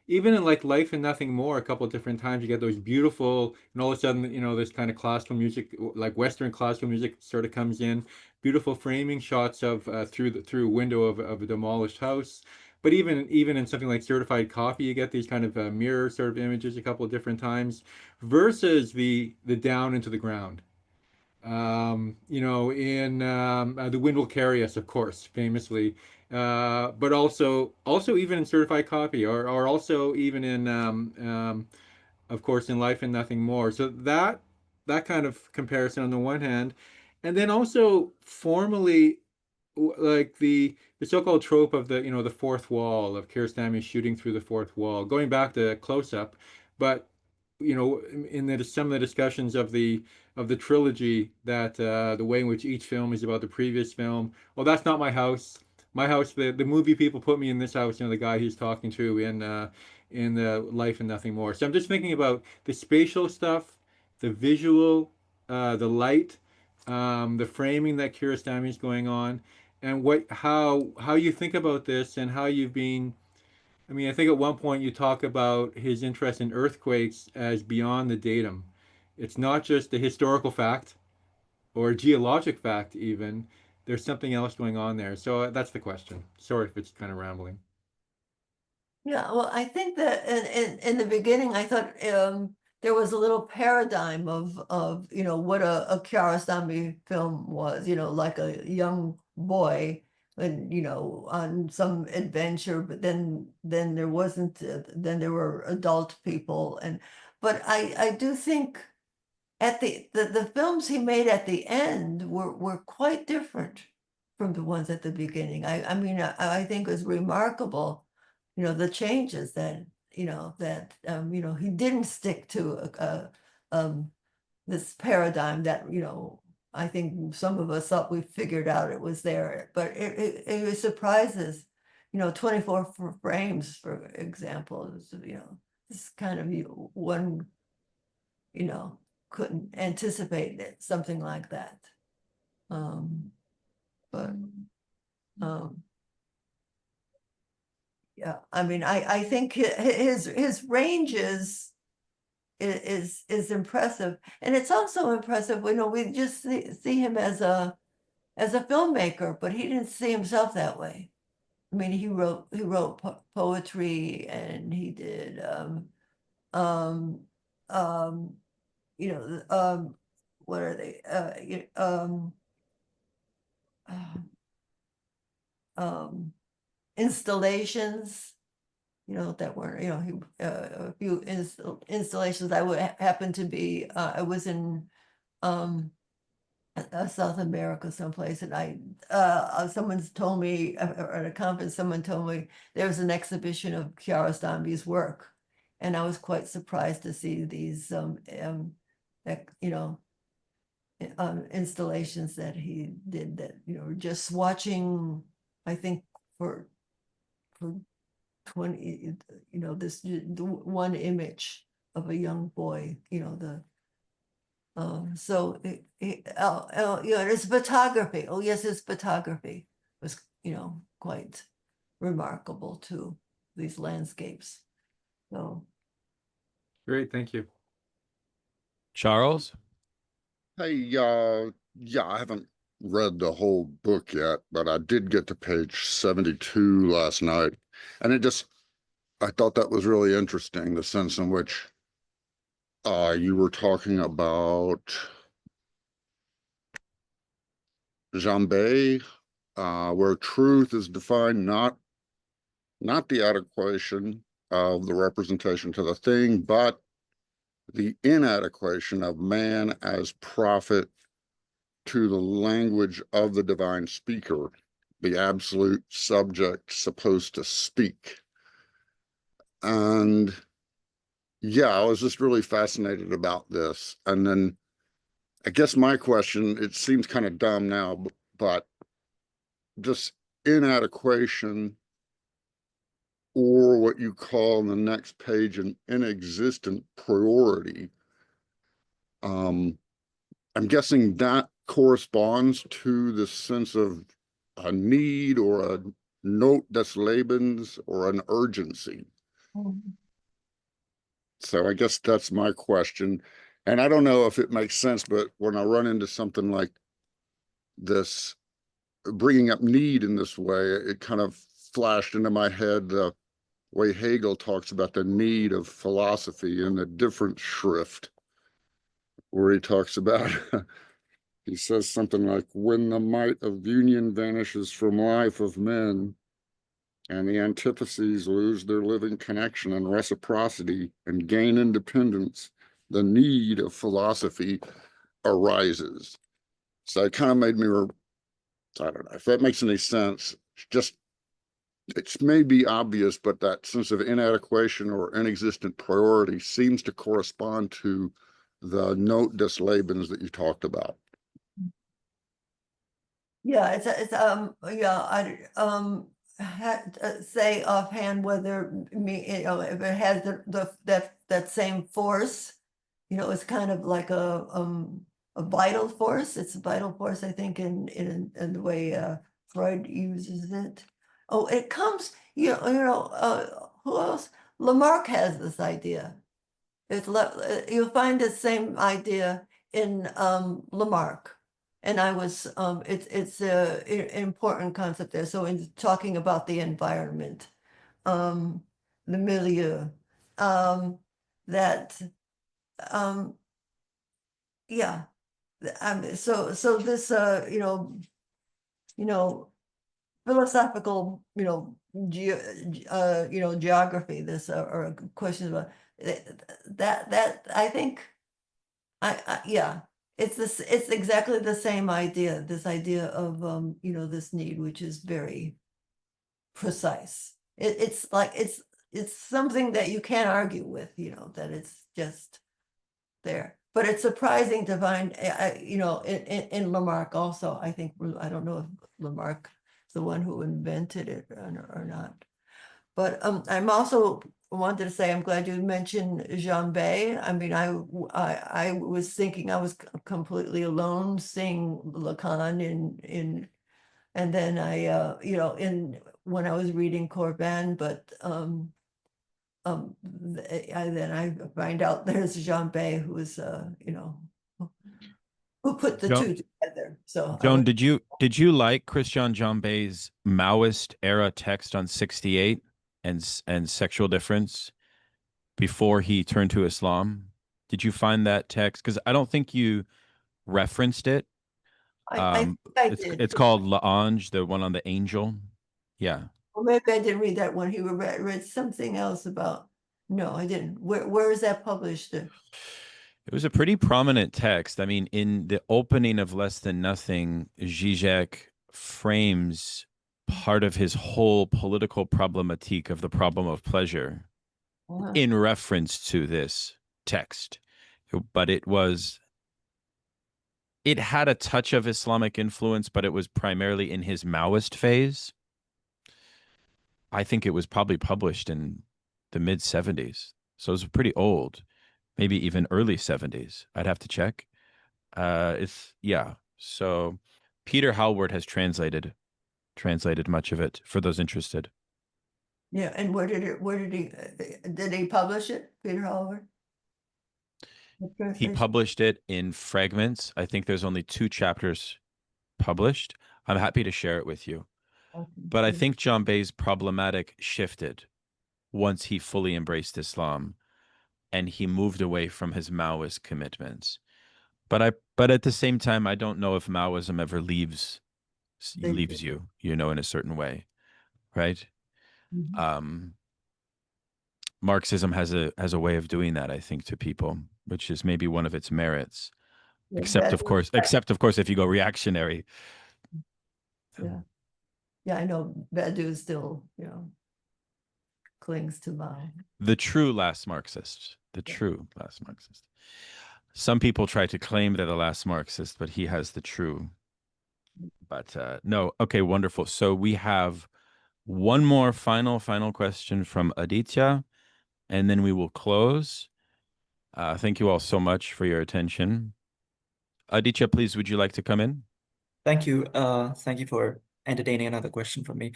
[SPEAKER 7] even in like Life and Nothing More, a couple of different times you get those beautiful, and all of a sudden, this kind of classical music, like Western classical music, sort of comes in, beautiful framing shots of through a window of a demolished house. But even in something like Certified Coffee, you get these kind of mirror sort of images a couple of different times, versus the down into the ground. In The Wind Will Carry Us, of course, famously, but also even in Certified Copy, or also even in of course in Life and Nothing More. So that kind of comparison on the one hand, and then also formally, like the so-called trope of the fourth wall, of Kiarostami shooting through the fourth wall, going back to close up, but in some of the discussions of the trilogy, that the way in which each film is about the previous film. Well, that's not my house. My house, the movie people put me in this house. The guy he's talking to in the Life and Nothing More. So I'm just thinking about the spatial stuff, the visual, the light, the framing that Kiarostami is going on, and how you think about this, and how you've been. I mean, I think at one point you talk about his interest in earthquakes as beyond the datum. It's not just a historical fact or a geologic fact, even. There's something else going on there. So that's the question. Sorry if it's kind of rambling.
[SPEAKER 2] Yeah, well, I think that in the beginning, I thought there was a little paradigm of what a Kiarostami film was, like a young boy and on some adventure, but then there wasn't, then there were adult people, but I do think at the films he made at the end were quite different from the ones at the beginning. I mean, I think it was remarkable, the changes that he didn't stick to this paradigm that I think some of us thought we figured out it was there, but it surprises, 24 frames, for example, this kind of one couldn't anticipate it, something like that. Yeah, I mean, I think his range is impressive, and it's also impressive. We just see him as a filmmaker, but he didn't see himself that way. I mean, he wrote poetry, and he did what are they installations, that were, he a few installations. I would happen to be I was in South America someplace, and someone's told me, or at a conference, someone told me there was an exhibition of Kiarostami's work, and I was quite surprised to see these installations that he did, that just watching, I think for 20, this one image of a young boy, so his photography. Oh yes, his photography was, quite remarkable too, these landscapes. So
[SPEAKER 7] Great, thank you.
[SPEAKER 1] Charles?
[SPEAKER 8] Hey, yeah, I haven't read the whole book yet, but I did get to page 72 last night. And I thought that was really interesting, the sense in which you were talking about Jambé, where truth is defined not the adequation of the representation to the thing, but the inadequation of man as prophet to the language of the divine speaker, the absolute subject supposed to speak. And yeah, I was just really fascinated about this. And then I guess my question, it seems kind of dumb now, but just inadequation, or what you call in the next page an inexistent priority. I'm guessing that corresponds to the sense of a need or a note des Lebens or an urgency. So I guess that's my question. And I don't know if it makes sense, but when I run into something like this, bringing up need in this way, it kind of flashed into my head the way Hegel talks about the need of philosophy in a different shrift, where he talks about, he says something like, when the might of union vanishes from life of men, and the antitheses lose their living connection and reciprocity and gain independence, the need of philosophy arises. So it kind of made me, I don't know if that makes any sense. It's maybe obvious, but that sense of inadequation or inexistent priority seems to correspond to the note des Lebens that you talked about.
[SPEAKER 2] yeah, I had to say offhand whether if it has that same force, it's kind of like a vital force. It's a vital force, I think, in the way Freud uses it. Oh, it comes, who else? Lamarck has this idea. You'll find the same idea in Lamarck. And it's an important concept there. So in talking about the environment, the milieu, yeah. So this, philosophical, geography, this, or questions about that, I think, yeah, it's exactly the same idea, this idea of, this need, which is very precise. It's like, it's something that you can't argue with, that it's just there. But it's surprising to find, in Lamarck also, I think, I don't know if Lamarck the one who invented it or not. But I'm also wanted to say, I'm glad you mentioned Jambé. I mean, I was thinking I was completely alone seeing Lacan and then when I was reading Corbin, but then I find out there's Jambé, who is who put the two together. So
[SPEAKER 1] Joan, did you like Christian Jambé's Maoist era text on 68 and sexual difference before he turned to Islam? Did you find that text? Because I don't think you referenced it.
[SPEAKER 2] I think I did.
[SPEAKER 1] It's called L'Ange, the one on the angel. Yeah.
[SPEAKER 2] Well, maybe I didn't read that one. He read something else about. No, I didn't. Where is that published?
[SPEAKER 1] It was a pretty prominent text. I mean, in the opening of Less Than Nothing, Zizek frames part of his whole political problematique of the problem of pleasure in reference to this text. But it had a touch of Islamic influence, but it was primarily in his Maoist phase. I think it was probably published in the mid 70s. So it was pretty old, maybe even early 70s. I'd have to check. So Peter Hallward has translated much of it for those interested.
[SPEAKER 2] Yeah, and where did he publish it, Peter Hallward?
[SPEAKER 1] He published it in fragments. I think there's only 2 chapters published. I'm happy to share it with you.
[SPEAKER 2] Okay.
[SPEAKER 1] But I think Jambé's problematic shifted once he fully embraced Islam and he moved away from his Maoist commitments. But at the same time, I don't know if Maoism ever leaves you, in a certain way, right? Mm-hmm. Marxism has a way of doing that, I think, to people, which is maybe one of its merits. Yeah, except of course, if you go reactionary.
[SPEAKER 2] Yeah, I know Badu still, clings to Mao.
[SPEAKER 1] The true last Marxist. Some people try to claim they're the last Marxist, but he has the true. But no, okay, wonderful. So we have one more final question from Aditya, and then we will close. Thank you all so much for your attention. Aditya, please, would you like to come in?
[SPEAKER 5] Thank you. Thank you for entertaining another question from me.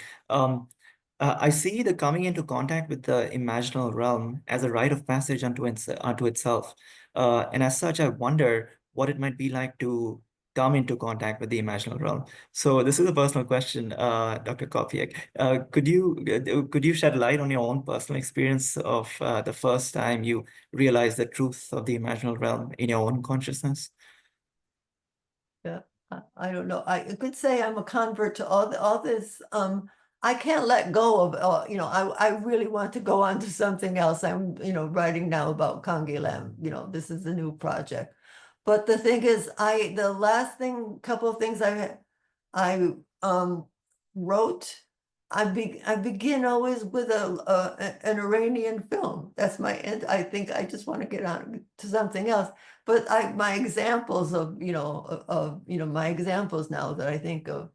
[SPEAKER 5] I see the coming into contact with the imaginal realm as a rite of passage unto itself. And as such, I wonder what it might be like to come into contact with the imaginal realm. So this is a personal question, Dr. Copjec. Could you shed light on your own personal experience of the first time you realized the truth of the imaginal realm in your own consciousness?
[SPEAKER 2] Yeah, I don't know. I could say I'm a convert to all this. I can't let go of, I really want to go on to something else. I'm, writing now about Canguilhem. This is a new project. But the thing is, the last couple of things I wrote, I begin always with an Iranian film. That's my end. I think I just want to get on to something else. But my examples of my examples now that I think of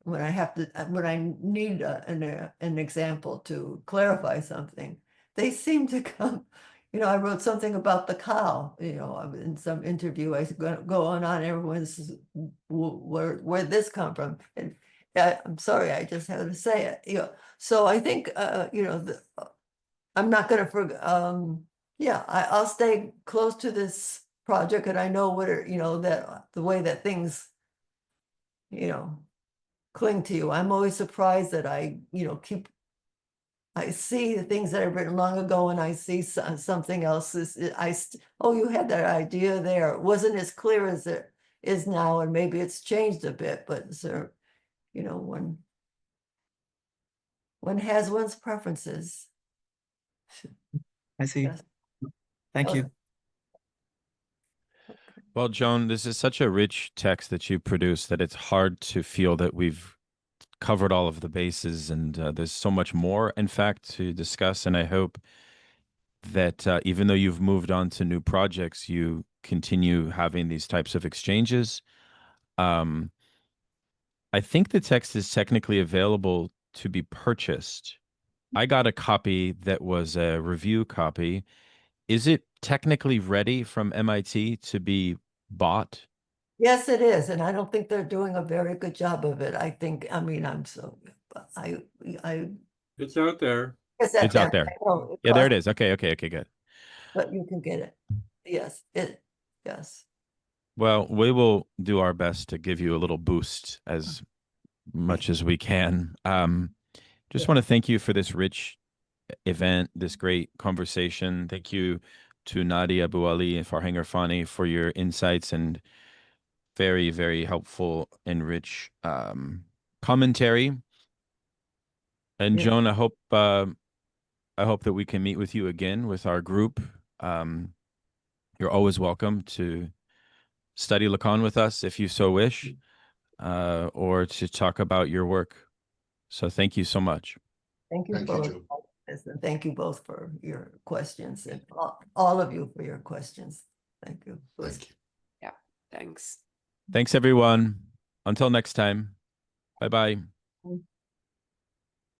[SPEAKER 2] when I need an example to clarify something, they seem to come. I wrote something about the cow. In some interview, I go on. Everyone's where this come from, and I'm sorry, I just had to say it. So I think I'm not going to forget. I'll stay close to this project, and I know that the way that things, cling to you. I'm always surprised that I see the things that I've written long ago, and I see something else. You had that idea there. It wasn't as clear as it is now, and maybe it's changed a bit, but one has one's preferences.
[SPEAKER 5] I see. Yes. Thank you.
[SPEAKER 1] Well, Joan, this is such a rich text that you produced that it's hard to feel that we've covered all of the bases, and there's so much more, in fact, to discuss. And I hope that even though you've moved on to new projects, you continue having these types of exchanges. I think the text is technically available to be purchased. I got a copy that was a review copy. Is it technically ready from MIT to be bought?
[SPEAKER 2] Yes, it is, and I don't think they're doing a very good job of it. It's
[SPEAKER 7] out there.
[SPEAKER 1] It's out there. Yeah, there it is. Okay, good.
[SPEAKER 2] But you can get it. Yes.
[SPEAKER 1] Well, we will do our best to give you a little boost as much as we can. Just want to thank you for this rich event, this great conversation. Thank you to Nadia Abu Ali and Farhang Erfani for your insights and very, very helpful and rich commentary. And
[SPEAKER 2] Yeah.
[SPEAKER 1] Joan, I hope that we can meet with you again with our group. You're always welcome to study Lacan with us if you so wish, or to talk about your work. So thank you so much.
[SPEAKER 2] Thank you
[SPEAKER 3] Thank you,
[SPEAKER 2] both.
[SPEAKER 3] Joe.
[SPEAKER 2] And thank you both for your questions, and all of you for your questions. Thank you.
[SPEAKER 3] Thank you.
[SPEAKER 4] Yeah, thanks.
[SPEAKER 1] Thanks, everyone. Until next time. Bye-bye.